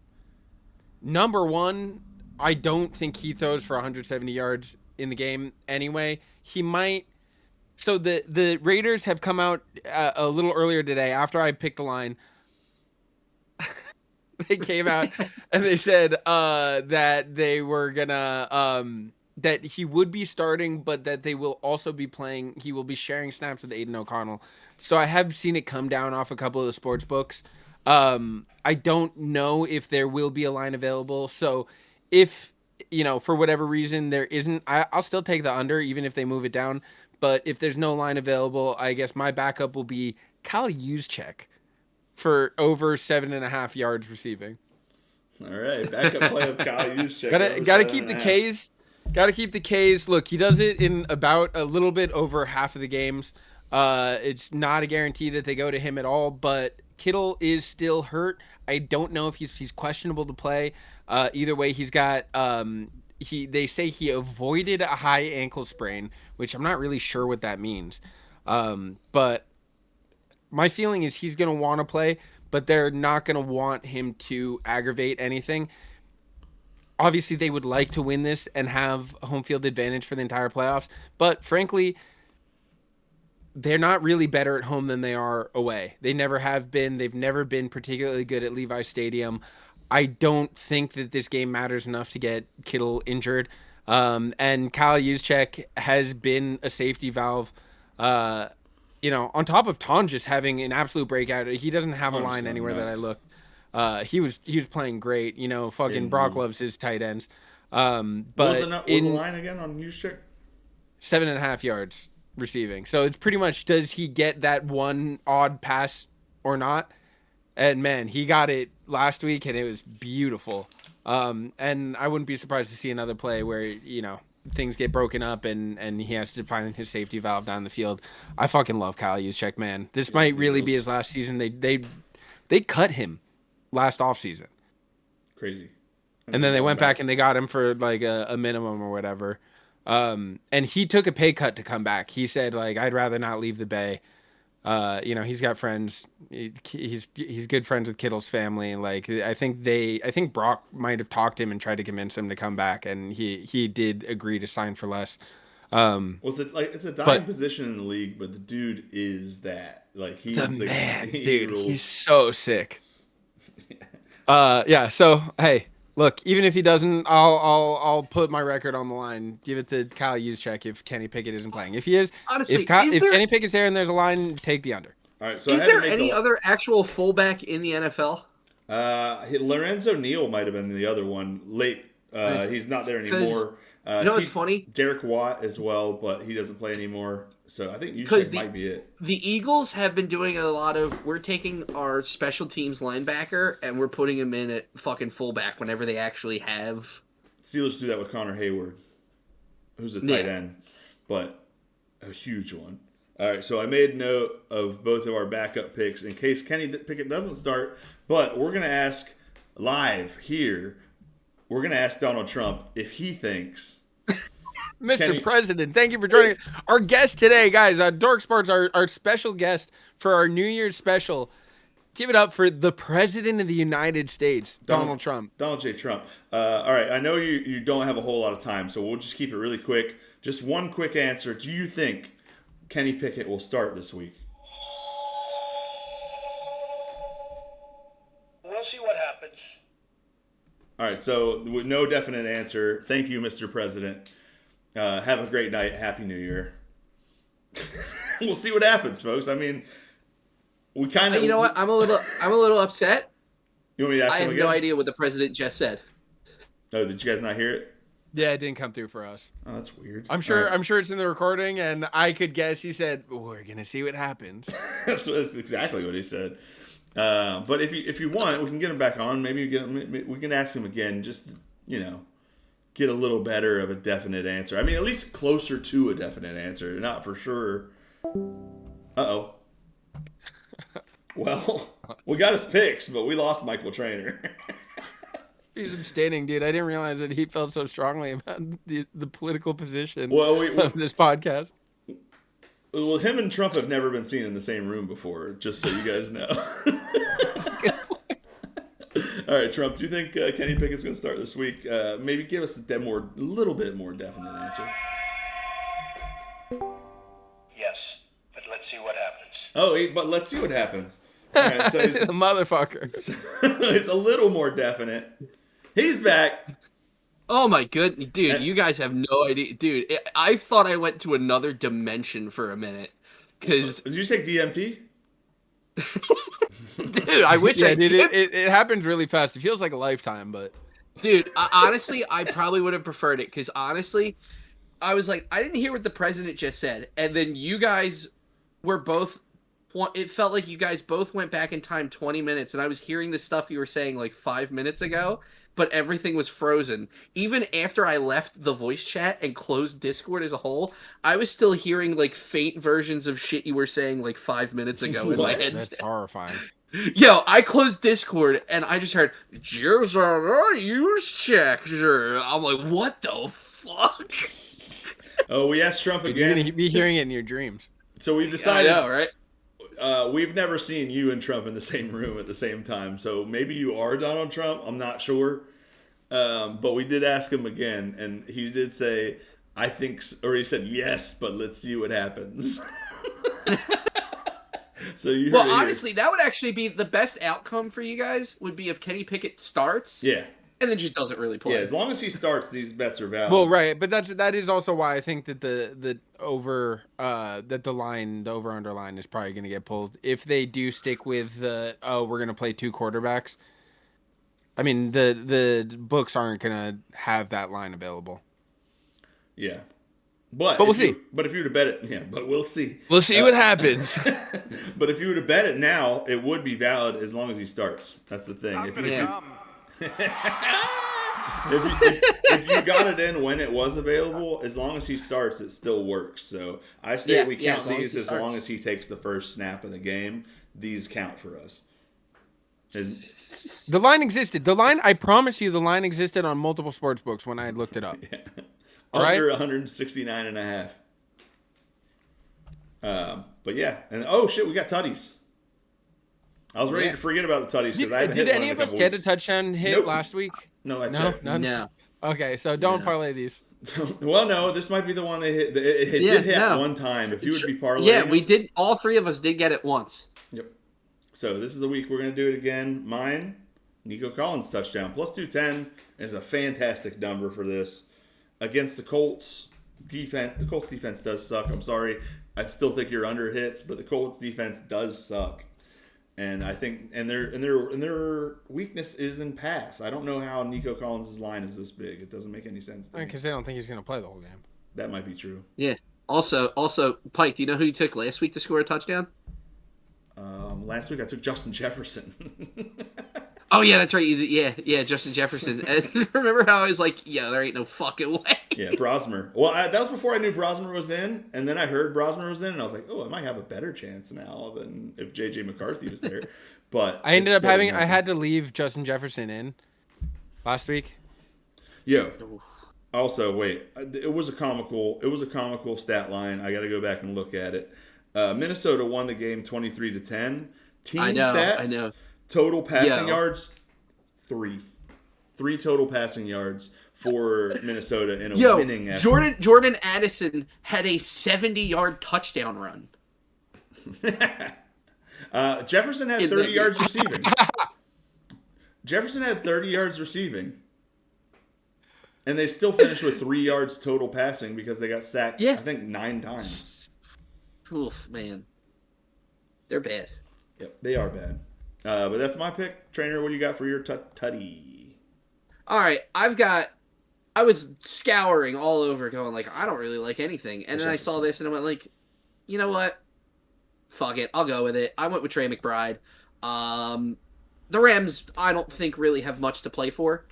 number one, I don't think he throws for 170 yards in the game anyway. He might. So the Raiders have come out a little earlier today after I picked the line. They came out and they said that they were gonna that he would be starting, but that they will also be playing. He will be sharing snaps with Aiden O'Connell. So I have seen it come down off a couple of the sports books. I don't know if there will be a line available. So if, for whatever reason there isn't, I'll still take the under even if they move it down. But if there's no line available, I guess my backup will be Kyle Juszczyk for over 7.5 yards receiving. All right, backup play of Kyle Juszczyk. Gotta keep the K's. Gotta keep the K's. Look, he does it in about a little bit over half of the games. It's not a guarantee that they go to him at all, but Kittle is still hurt. I don't know if he's questionable to play. Either way, he's got they say he avoided a high ankle sprain, which I'm not really sure what that means. But my feeling is he's going to want to play, but they're not going to want him to aggravate anything. Obviously, they would like to win this and have home field advantage for the entire playoffs. But frankly, they're not really better at home than they are away. They never have been. They've never been particularly good at Levi Stadium. I don't think that this game matters enough to get Kittle injured. And Kyle Juszczyk has been a safety valve. On top of Ton just having an absolute breakout. He doesn't have a line anywhere that I looked. He was playing great. Fucking Brock loves his tight ends. But what was the line again on Juszczyk? 7.5 yards receiving. So it's pretty much, does he get that one odd pass or not? And man, he got it last week and it was beautiful. And I wouldn't be surprised to see another play where, things get broken up and he has to find his safety valve down the field. I fucking love Kyle Juszczyk, man. This might really be his last season. They cut him last offseason. Crazy. And then they went back and they got him for like a minimum or whatever. And he took a pay cut to come back. He said, like, I'd rather not leave the Bay. He's got friends. He's good friends with Kittle's family. Like, I think Brock might have talked to him and tried to convince him to come back, and he did agree to sign for less. It's a dying position in the league, but the dude is that. Like, he's the man, dude. He's so sick. So hey, look, even if he doesn't, I'll put my record on the line. Give it to Kyle Juszczyk if Kenny Pickett isn't playing. If he is, honestly, if Kenny Pickett's there and there's a line, take the under. All right. So is there any other actual fullback in the NFL? Lorenzo Neal might have been the other one late. He's not there anymore. It's funny? Derek Watt as well, but he doesn't play anymore. So I think Juszczyk might be it. The Eagles have been doing a lot of, we're taking our special teams linebacker and we're putting him in at fucking fullback whenever they actually have. Steelers do that with Connor Hayward, who's a tight end, but a huge one. All right, so I made note of both of our backup picks in case Kenny Pickett doesn't start, but we're going to ask live here, we're going to ask Donald Trump if he thinks... Mr. President, thank you for joining our guest today, guys. Dork Sports, our special guest for our New Year's special. Give it up for the President of the United States, Donald Trump. Donald J. Trump. All right, I know you don't have a whole lot of time, so we'll just keep it really quick. Just one quick answer. Do you think Kenny Pickett will start this week? We'll see what happens. All right, so with no definite answer, thank you, Mr. President. Have a great night. Happy New Year. We'll see what happens, folks. I mean, we kind of. You know what? I'm a little upset. You want me to ask him again? I have no idea what the president just said. Oh, did you guys not hear it? Yeah, it didn't come through for us. Oh, that's weird. I'm sure it's in the recording, and I could guess he said, "We're gonna see what happens." that's exactly what he said. But if you want, we can get him back on. Maybe we can ask him again. Just get a little better of a definite answer. I mean, at least closer to a definite answer. Not for sure. Uh-oh. Well, we got his picks, but we lost Michael Trainor. He's abstaining, dude. I didn't realize that he felt so strongly about the political position of this podcast. Well, him and Trump have never been seen in the same room before, just so you guys know. All right, Trump, do you think Kenny Pickett's going to start this week? Maybe give us a little bit more definite answer. Yes, but let's see what happens. But let's see what happens. All right, so The motherfucker. it's a little more definite. He's back. Oh my goodness, dude! You guys have no idea, dude. I thought I went to another dimension for a minute, because Did you take DMT? dude, I wish I dude, did. it happens really fast. It feels like a lifetime, but Dude, honestly, I probably would have preferred it, because honestly, I was like, I didn't hear what the president just said, and then you guys were both. It felt like you guys both went back in time 20 minutes, and I was hearing the stuff you were saying like 5 minutes ago, but everything was frozen. Even after I left the voice chat and closed Discord as a whole, I was still hearing like faint versions of shit you were saying like 5 minutes ago in my head. that's horrifying. Yo, I closed Discord and I just heard, "Just use check." I'm like, what the fuck? Oh, we asked Trump You're again. going to be hearing it in your dreams. So we decided. I know, right? We've never seen you and Trump in the same room at the same time, so maybe you are Donald Trump. I'm not sure, but we did ask him again, and he did say, "I think," or he said, "Yes, but let's see what happens." So you. Well, honestly, that would actually be the best outcome for you guys. Would be if Kenny Pickett starts, Yeah. and then just doesn't really play. Yeah, as long as he starts, these bets are valid. Well, right, but that is also why I think that the over line is probably going to get pulled if they do stick with we're going to play two quarterbacks. I mean, the books aren't going to have that line available. Yeah. But we'll see. But if you were to bet it, yeah, but we'll see. We'll see what happens. But if you were to bet it now, it would be valid as long as he starts. That's the thing. If you got it in when it was available, as long as he starts, it still works. So I say we count these as long as he takes the first snap of the game. These count for us. The line existed. I promise you, the line existed on multiple sports books when I looked it up. Yeah. All Under right? 169 and a half. But yeah, and oh shit, we got tutties. I was ready to forget about the tutties because I Did any of us get a touchdown hit last week? No, No. Okay, so don't parlay these. Well, no, this might be the one they hit. It did hit one time. If you would be parlaying, yeah, we did. All three of us did get it once. Yep. So this is the week we're gonna do it again. Mine, Nico Collins touchdown plus 210 is a fantastic number for this against the Colts defense. The Colts defense does suck. I'm sorry. I still think you're under hits, but the Colts defense does suck. And I think, and their weakness is in pass. I don't know how Nico Collins' line is this big. It doesn't make any sense to me. Because they don't think he's going to play the whole game. That might be true. Yeah. Also, Pike, do you know who you took last week to score a touchdown? Last week I took Justin Jefferson. Oh yeah, that's right. Yeah, Justin Jefferson. And remember how I was like, yeah, there ain't no fucking way. Yeah, Brosmer. Well, that was before I knew Brosmer was in, and then I heard Brosmer was in, and I was like, oh, I might have a better chance now than if J.J. McCarthy was there. But I ended up having, I had to leave Justin Jefferson in last week. Yo. Also, wait, it was a comical stat line. I got to go back and look at it. Minnesota won the game 23-10. Team stats. I know. Total passing yards, 3. 3 total passing yards for Minnesota in a winning effort. Jordan Addison had a 70-yard touchdown run. Jefferson had 30 yards receiving. Jefferson had 30 yards receiving. And they still finished with 3 yards total passing because they got sacked, I think, 9 times. Oof, man. They're bad. Yep, they are bad. But that's my pick. Trainer, what do you got for your tutty? All right, I was scouring all over going like, I don't really like anything. And then I saw this and I went like, you know what? Fuck it. I'll go with it. I went with Trey McBride. The Rams, I don't think really have much to play for.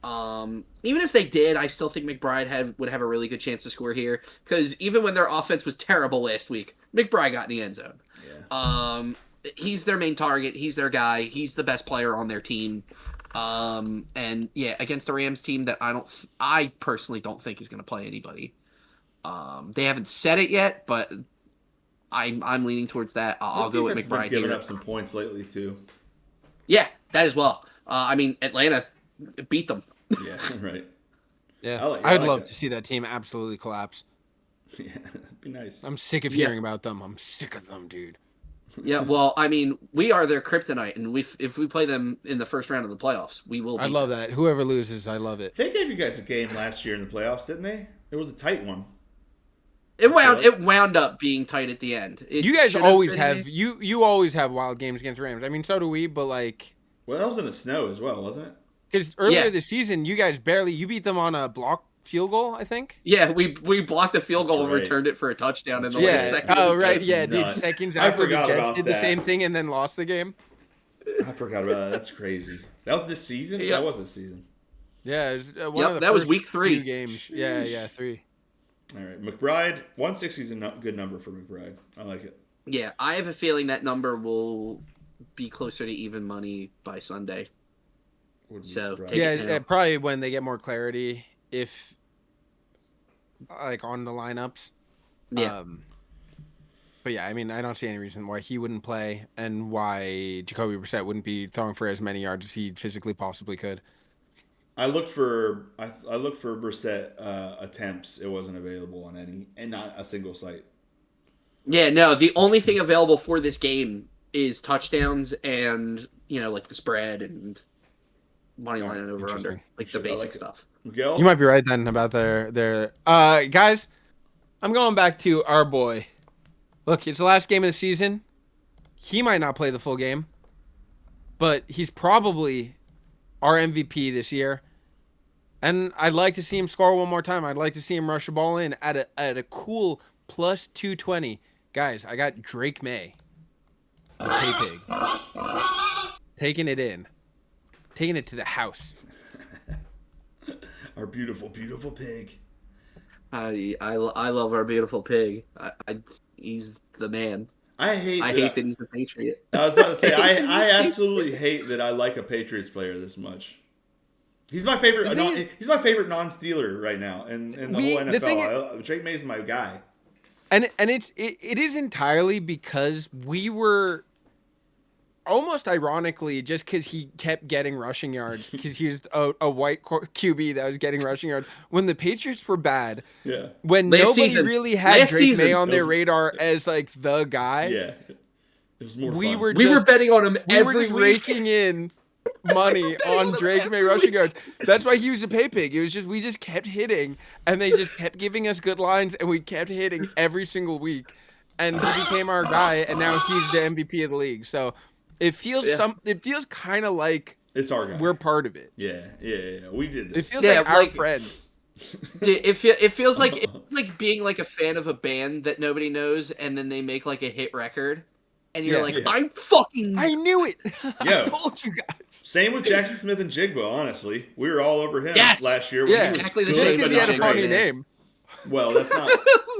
Even if they did, I still think McBride would have a really good chance to score here. Because even when their offense was terrible last week, McBride got in the end zone. Yeah. He's their main target. He's their guy. He's the best player on their team. And yeah, against the Rams team that I personally don't think is going to play anybody. They haven't said it yet, but I'm leaning towards that. I'll go with Defense has been McBride giving here. up some points lately too. Yeah, that as well. I mean, Atlanta beat them. Yeah, right. Yeah, I I'd like love that. to see that team absolutely collapse. Yeah, that'd be nice. I'm sick of Yeah. hearing about them. I'm sick of them, dude. Yeah, well, I mean, we are their kryptonite, and if we play them in the first round of the playoffs, we will. I beat love them. that. Whoever loses, I love it. They gave you guys a game last year in the playoffs, didn't they? It was a tight one. It wound up being tight at the end. It You guys should always been- have you always have wild games against Rams. I mean, so do we. But like, Well, that was in the snow as well, wasn't it? because earlier Yeah. this season, you guys you beat them on a block field goal, I think. Yeah, we blocked a field goal That's and right. returned it for a touchdown in the That's last right. second. Oh of the right. game. Yeah, dude. nuts. Seconds I after the forgot Jets about did the that. same thing and then lost the game. I forgot about that. That's crazy. That was this season? Yep. That was this season. Yeah, it was one Yep, of the that was first week 3. few games. Yeah, 3. All right. McBride, 160 is a good number for McBride. I like it. Yeah, I have a feeling that number will be closer to even money by Sunday. Wouldn't be So, surprised. take it Yeah, now. probably when they get more clarity, if like on the lineups. Yeah. But yeah, I mean, I don't see any reason why he wouldn't play and why Jacoby Brissett wouldn't be throwing for as many yards as he physically possibly could. I looked for Brissett attempts. It wasn't available on any, and not a single site. Yeah, no, the only thing available for this game is touchdowns and, like the spread and money line and over under, Interesting. like the Shit, I basic like it. stuff. Miguel? You might be right then about their guys. I'm going back to our boy. Look, it's the last game of the season. He might not play the full game, but he's probably our MVP this year. And I'd like to see him score one more time. I'd like to see him rush the ball in at a cool plus 220. Guys, I got Drake May, the pay pig, taking it in, taking it to the house. Our beautiful, beautiful pig. I love our beautiful pig. He's the man. I hate that he's the Patriot. I was about to say, I absolutely hate that I like a Patriots player this much. He's my favorite. The thing is- He's my favorite non-Steeler right now in the whole the thing NFL. Drake May's my guy. And it is entirely because we were almost ironically just because he kept getting rushing yards because he was a white QB that was getting rushing yards when the Patriots were bad. Yeah. When Last nobody season- really had last Drake season, May on their it was- radar as like the guy. Yeah. It was more We fun. were We were just- betting on him We were every just week. raking in money on Drake May rushing yards. That's why he was a pay pig. It was just we just kept hitting, and they just kept giving us good lines, and we kept hitting every single week. And he became our guy, and now he's the MVP of the league. So it feels it feels kind of like It's our guy. we're part of it. Yeah. We did It this. feels Yeah, like our like- friend. It feels like it's like being like a fan of a band that nobody knows, and then they make like a hit record, and you're Yeah. like, Yeah. I'm fucking. I knew it. Yeah. I told you guys. Same with Jackson Smith and Jigba, honestly. We were all over him Yes! last year. when Yeah, he was exactly the good, Just same, but because he had a not funny great. name. Well, that's not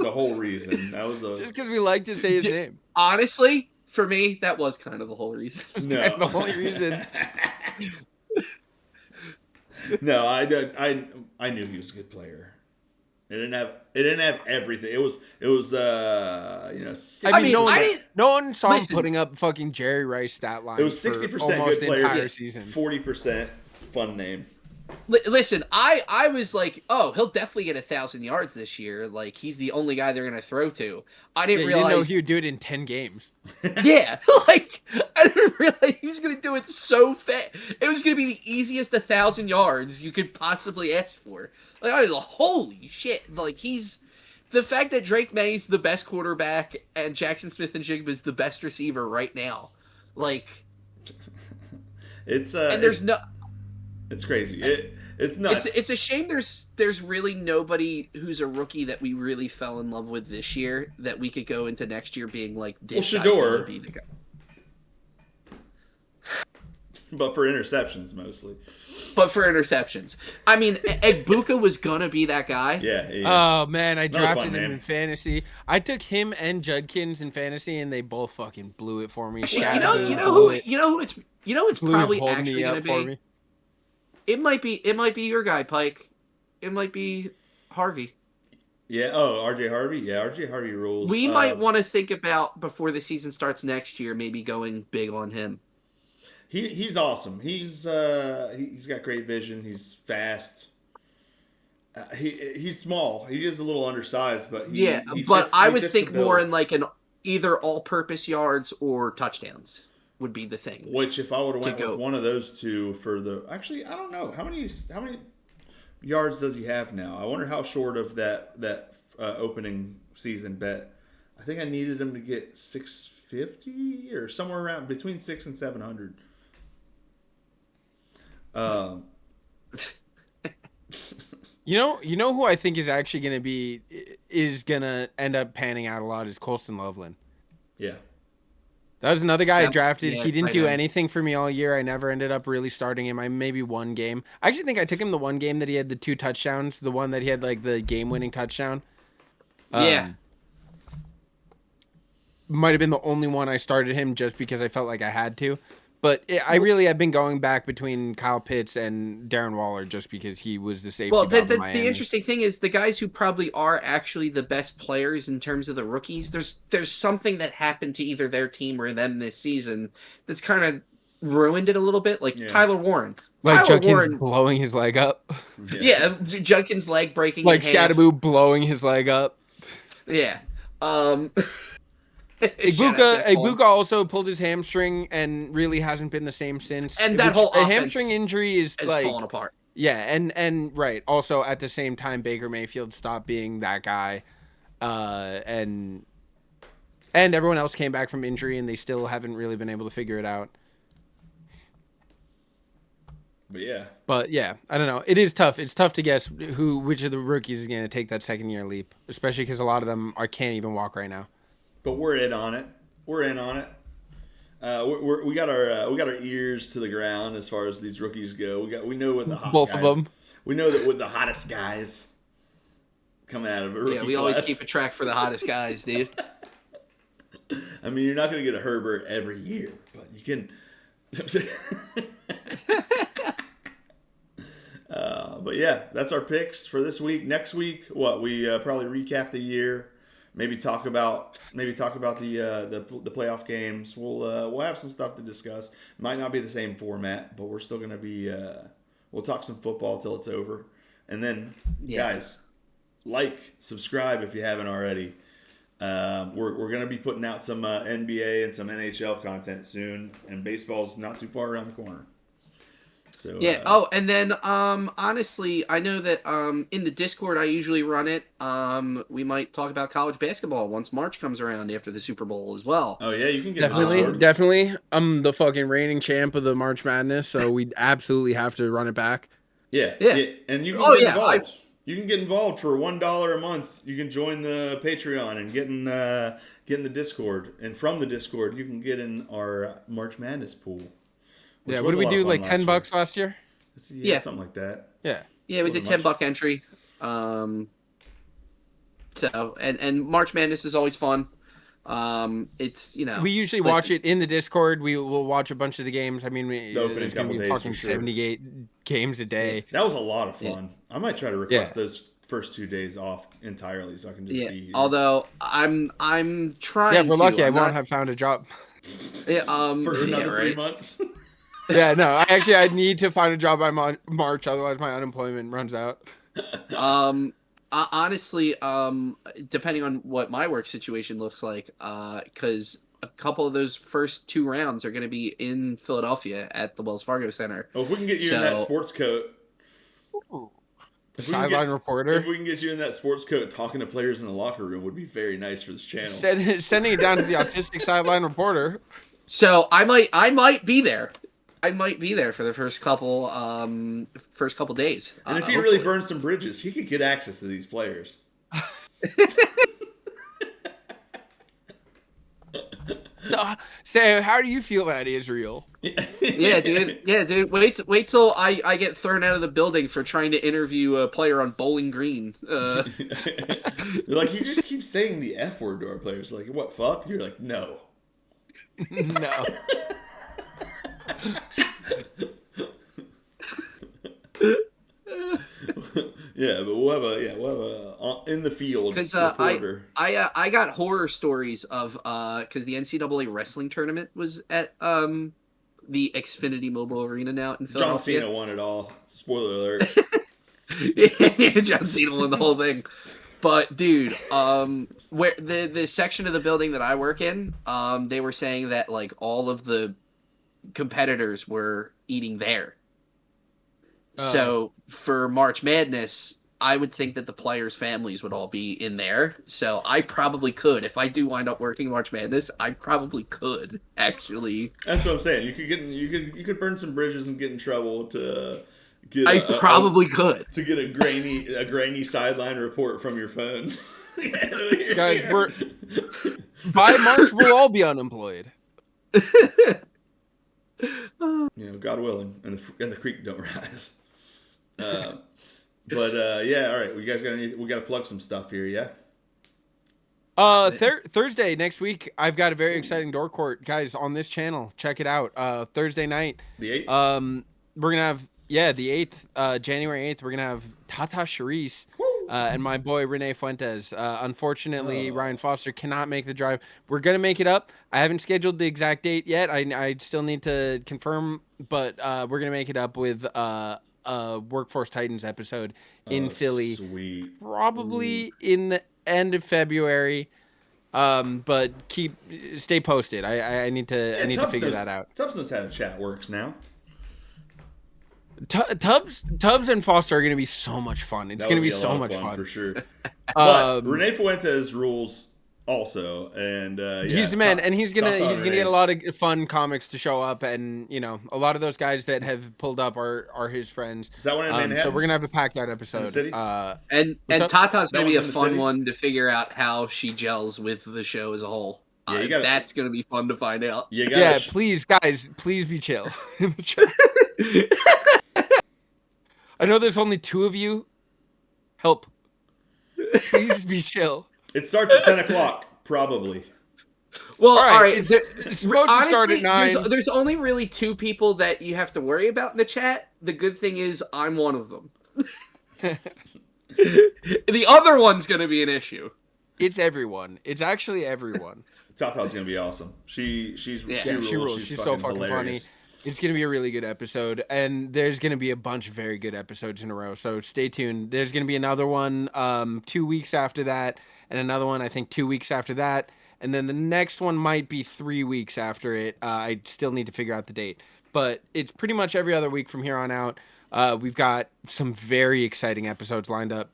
the whole reason. That was a Just because we like to say his name. Honestly, for me, that was kind of the whole reason. no. The only reason. No, I knew he was a good player. It didn't have everything. It was I mean, no one, I didn't- no one saw listen. him putting up fucking Jerry Rice stat lines. it was for 60% almost good the entire player, season. 40% fun name. Listen, I was like, oh, he'll definitely get 1,000 yards this year. Like, he's the only guy they're gonna throw to. I Yeah, didn't you didn't know realize. he would do it in 10 games. Yeah, like I didn't realize he was gonna do it so fast. It was gonna be the easiest 1,000 yards you could possibly ask for. Like, I was like, holy shit! Like, he's the fact that Drake May's the best quarterback and Jackson Smith and Jigba is the best receiver right now. Like, It's and there's no. it's crazy. It's nuts. It's a shame there's really nobody who's a rookie that we really fell in love with this year that we could go into next year being like, this guy's Shador. gonna be the guy. But for interceptions mostly. But for interceptions, I mean, Egbuka was gonna be that guy. Yeah. Oh man, I Another drafted fun him name. in fantasy. I took him and Judkins in fantasy, and they both fucking blew it for me. You Shaq know blew who it. it's Blue's probably holding actually me gonna up for be. me. It might be your guy, Pike. It might be Harvey. Yeah. Oh, RJ Harvey. Yeah, RJ Harvey rules. We might want to think about before the season starts next year, maybe going big on him. He's awesome. He's got great vision. He's fast. He's small. He is a little undersized, but I would fits the think more bill. in like an either all-purpose yards or touchdowns would be the thing. Which, if I would have to went go. with one of those two for the, actually, I don't know how many yards does he have now. I wonder how short of that opening season bet. I think I needed him to get 650 or somewhere around between 600 and 700. You know who I think is actually going to end up panning out a lot is Colston Loveland. Yeah. That was another guy I Yep. drafted. Yeah, He didn't I do know. anything for me all year. I never ended up really starting him. I maybe one game. I actually think I took him the one game that he had the 2 touchdowns, the one that he had like the game-winning touchdown. Yeah. Might have been the only one I started him just because I felt like I had to. But I really have been going back between Kyle Pitts and Darren Waller just because he was the safety Well, valve in Miami. the interesting thing is the guys who probably are actually the best players in terms of the rookies. There's something that happened to either their team or them this season that's kind of ruined it a little bit. Like Tyler Warren, Like Tyler Junkins Warren, blowing his leg up. yeah, Junkins' leg breaking. Like in half. Scattaboo blowing his leg up. Yeah. Ibuka also pulled his hamstring and really hasn't been the same since. And that whole offense hamstring injury is like falling apart. Yeah, and right. Also, at the same time, Baker Mayfield stopped being that guy, and everyone else came back from injury, and they still haven't really been able to figure it out. But yeah, I don't know. It is tough. It's tough to guess which of the rookies is going to take that second year leap, especially because a lot of them can't even walk right now. But we're in on it. We got our ears to the ground as far as these rookies go. We know what the hot Both guys, of them. We know that with the hottest guys coming out of a rookie Yeah, we always keep a track for the hottest guys, dude. I mean, you're not going to get a Herbert every year, but you can. But yeah, that's our picks for this week. Next week, we probably recap the year. Maybe talk about the playoff games. We'll have some stuff to discuss. Might not be the same format, but we're still gonna be. We'll talk some football till it's over, and then guys, subscribe if you haven't already. We're gonna be putting out some NBA and some NHL content soon, and baseball's not too far around the corner. So yeah. And then honestly, I know that in the Discord I usually run it. We might talk about college basketball once March comes around after the Super Bowl as well. Oh yeah, you can get definitely. I'm the fucking reigning champ of the March Madness, so we absolutely have to run it back. Yeah. And you can get involved. You can get involved for $1 a month. You can join the Patreon and get in the Discord, and from the Discord you can get in our March Madness pool. Yeah, what did we do? Like $10 last year? Yeah, something like that. Yeah, we did $10 entry. So and March Madness is always fun. It's we usually watch it in the Discord. We will watch a bunch of the games. I mean, there's gonna be fucking 78 games a day. That was a lot of fun. I might try to request those first 2 days off entirely so I can just be here. Although I'm trying. Yeah, if we're lucky, I won't have found a job. Yeah, for another 3 months. Yeah, no. I need to find a job by March, otherwise my unemployment runs out. Honestly, depending on what my work situation looks like, because a couple of those first 2 rounds are going to be in Philadelphia at the Wells Fargo Center. Oh, if we can get you in that sports coat. The sideline reporter. If we can get you in that sports coat talking to players in the locker room would be very nice for this channel. Sending it down to the autistic sideline reporter. So I might be there. I might be there for the first couple days. And if he really burns some bridges, he could get access to these players. So how do you feel about Israel? Yeah, dude. Wait till I get thrown out of the building for trying to interview a player on Bowling Green. They're like, he just keeps saying the F word to our players. Like, what, fuck? You're like, no. No. Yeah, but we'll have a in the field Because reporter. I got horror stories of because the NCAA wrestling tournament was at the Xfinity Mobile Arena now in John Philadelphia. Cena won it all. Spoiler alert. John Cena won the whole thing. But dude, where the section of the building that I work in, they were saying that like all of the competitors were eating there. So for March Madness, I would think that the players' families would all be in there. So I probably could, if I do wind up working March Madness, I probably could actually. That's what I'm saying. You could burn some bridges and get in trouble to get. I probably could to get a grainy sideline report from your phone. Guys, by March we'll all be unemployed. God willing, and the creek don't rise. But yeah, all right. We guys got we got to plug some stuff here, yeah. Thursday next week, I've got a very exciting Dork Court, guys, on this channel. Check it out. Thursday night, the 8th. We're gonna have the 8th, January 8th. We're gonna have Tata Charisse. And my boy Renee Fuentes. Unfortunately, Ryan Foster cannot make the drive. We're gonna make it up. I haven't scheduled the exact date yet. I still need to confirm, but we're gonna make it up with a Workforce Titans episode in Philly. Sweet. Probably in the end of February. But stay posted. I need to figure that out. Tubbs knows how the chat works now. Tubbs and Foster are going to be so much fun. It's going to be so much fun for sure. But Renee Fuentes rules also, and he's the man, and he's gonna get a lot of fun comics to show up, and a lot of those guys that have pulled up are his friends. Is that one in Manhattan? So we're gonna have a packed out episode. And Tata's gonna be a fun one to figure out how she gels with the show as a whole. Yeah, that's gonna be fun to find out. Please, guys, please be chill in the chat. I know there's only 2 of you. Help. Please be chill. It starts at 10 o'clock, probably. Well, all right. It's supposed to start at 9. There's only really 2 people that you have to worry about in the chat. The good thing is I'm one of them. The other one's going to be an issue. It's everyone. It's actually everyone. Tata's going to be awesome. She rules. She's so fucking hilarious. funny. It's going to be a really good episode, and there's going to be a bunch of very good episodes in a row, so stay tuned. There's going to be another one 2 weeks after that, and another one, I think, 2 weeks after that, and then the next one might be 3 weeks after it. I still need to figure out the date, but it's pretty much every other week from here on out. We've got some very exciting episodes lined up,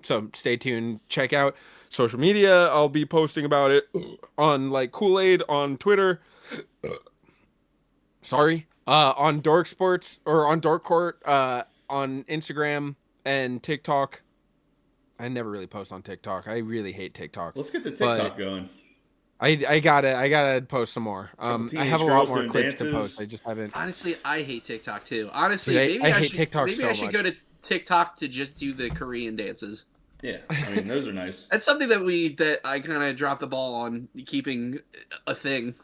so stay tuned. Check out social media. I'll be posting about it on, Kool-Aid on Twitter. On Dork Sports or on Dork Court, on Instagram and TikTok. I never really post on TikTok. I really hate TikTok. Let's get the TikTok going. I gotta post some more. I have a lot more clips to post. I just haven't. Honestly, I hate TikTok too. Honestly, Dude, I hate TikTok maybe so I should much. go to TikTok to just do the Korean dances. Yeah, I mean those are nice. That's something that I kind of dropped the ball on keeping a thing.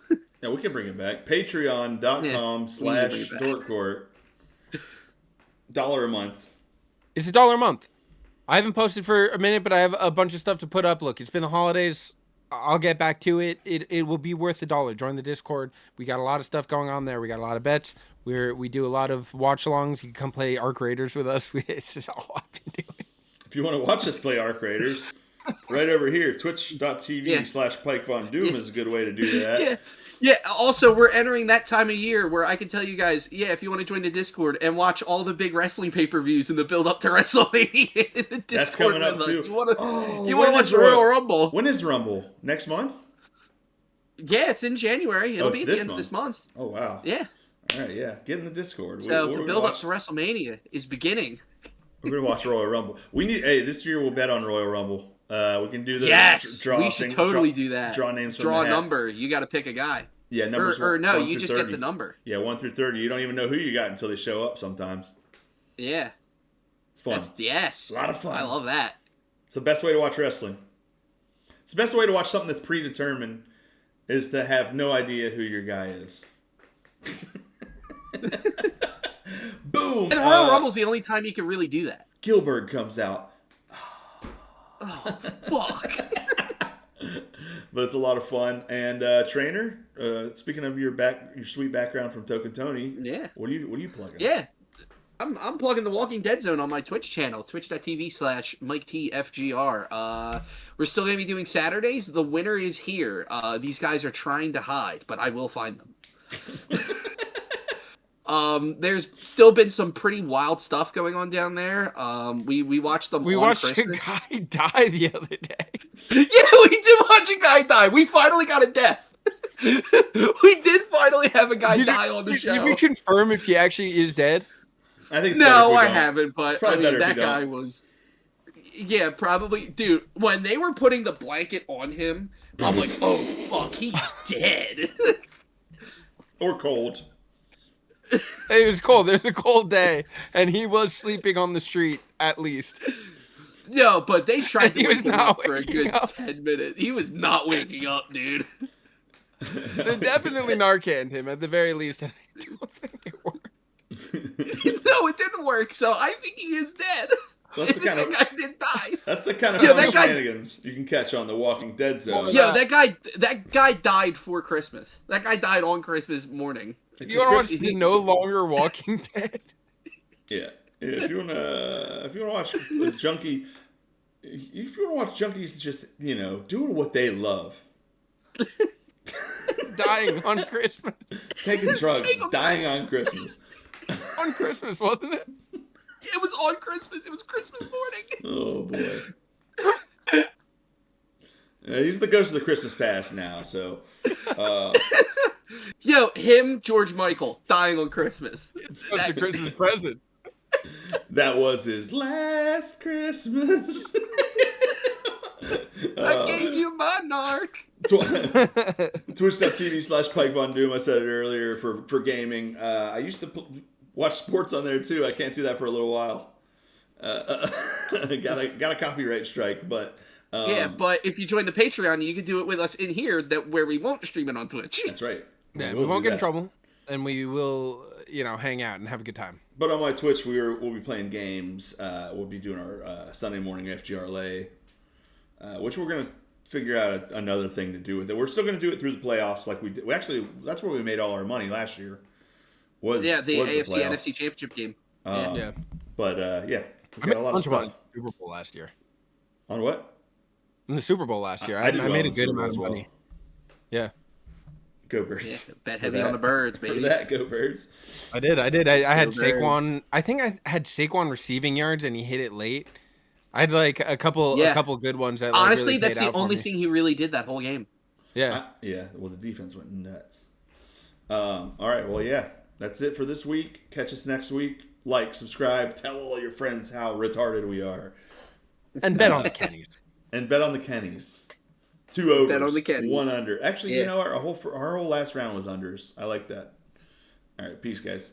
Yeah, we can bring it back. Patreon.com/dorkcourt. $1 a month. It's $1 a month. I haven't posted for a minute, but I have a bunch of stuff to put up. Look, it's been the holidays. I'll get back to it. It will be worth $1. Join the Discord. We got a lot of stuff going on there. We got a lot of bets. We do a lot of watch-alongs. You can come play Arc Raiders with us. It's just all I've been doing. If you want to watch us play Arc Raiders, right over here, twitch.tv/PikeVonDoom is a good way to do that. Yeah. Yeah, also, we're entering that time of year where I can tell you guys, if you want to join the Discord and watch all the big wrestling pay-per-views in the build-up to WrestleMania in the Discord. That's coming up, with too. Us. You want to watch Royal Rumble. When is Rumble? Next month? Yeah, it's in January. It'll be at the end of this month. Oh, wow. Yeah. All right, yeah. Get in the Discord. So the build-up to WrestleMania is beginning. We're going to watch Royal Rumble. This year we'll bet on Royal Rumble. We can do the draw we should totally do that. Draw names from Draw the a hat. number. You got to pick a guy. Yeah, numbers. Or no, one you just 30. get the number. Yeah, 1 through 30. You don't even know who you got until they show up sometimes. Yeah. It's fun. Yes. A lot of fun. I love that. It's the best way to watch wrestling. It's the best way to watch something that's predetermined is to have no idea who your guy is. Boom! And the Royal Rumble's the only time you can really do that. Gilbert comes out. Oh, fuck. But it's a lot of fun. And Trainor, speaking of your sweet background from Token Tony, Yeah. what are you plugging? Yeah. I'm plugging the Walking Dead Zone on my Twitch channel, twitch.tv/MikeTFGR. We're still going to be doing Saturdays. The winner is here. These guys are trying to hide, but I will find them. There's still been some pretty wild stuff going on down there. We watched them. We on watched Christmas. a guy die the other day. Yeah, we did watch a guy die. We finally got a death. We did finally have a guy die on the show. Did we confirm if he actually is dead? I think it's better if No, we I don't. haven't, but Probably I better mean, if that you guy don't. was. Yeah, probably. Dude, when they were putting the blanket on him, I'm like, oh, fuck, he's dead. Or cold. Hey, it was cold. It was a cold day, and he was sleeping on the street at least. No, but they tried He to was wake him not up for a waking good up. 10 minutes. He was not waking up, dude. They definitely Narcaned him at the very least, and I don't think it worked. No, it didn't work, so I think he is dead. That's the kind that of guy did die. that's the kind of Yeah, fun that guy- shenanigans you can catch on the Walking Dead Zone. Yo, that guy died for Christmas. That guy died on Christmas morning. It's You a want to watch Chris- the No Longer Walking Dead? Yeah. If you wanna watch a junkie, if you wanna watch junkies just doing what they love, Dying on Christmas. taking drugs, dying on Christmas. On Christmas, wasn't it? It was on Christmas. It was Christmas morning. Oh boy. He's the ghost of the Christmas past now, so Yo, him, George Michael, dying on Christmas. That's a Christmas present. that was his last Christmas. I gave you my narc. Twitch.tv/Pike Von Doom. I said it earlier for gaming. I used to watch sports on there too. I can't do that for a little while. Got a copyright strike, but Yeah, but if you join the Patreon, you can do it with us in here, where we won't stream it on Twitch. that's right. Yeah, will we won't do get in that. trouble, and we will, hang out and have a good time. But on my Twitch, we'll be playing games. We'll be doing our Sunday morning FGR lay, which we're gonna figure out another thing to do with it. We're still gonna do it through the playoffs, like we did. We actually, that's where we made all our money last year. Was Yeah, the was AFC playoffs. NFC Championship game. Yeah. But yeah, we I got made a lot of bunch of money stuff. in the Super Bowl last year. On what? In the Super Bowl last year, I I did well made in a the good Super Bowl amount as of well. money. Yeah, Go Yeah, Birds. bet For heavy that. on the birds, For baby. that, go Birds. I did. I had Go Birds. Saquon. I think I had Saquon receiving yards, and he hit it late. I had like a couple good ones. That Honestly, really that's paid the out for only me. thing he really did that whole game. Yeah. Yeah, well, the defense went nuts. All right, well, yeah, that's it for this week. Catch us next week. Like, subscribe, tell all your friends how retarded we are. And bet on the Kennys. And bet on the Kennys. 2 overs, Bet on the Kennys. 1 under. Actually, Yeah. you know what? Our whole last round was unders. I like that. All right, peace, guys.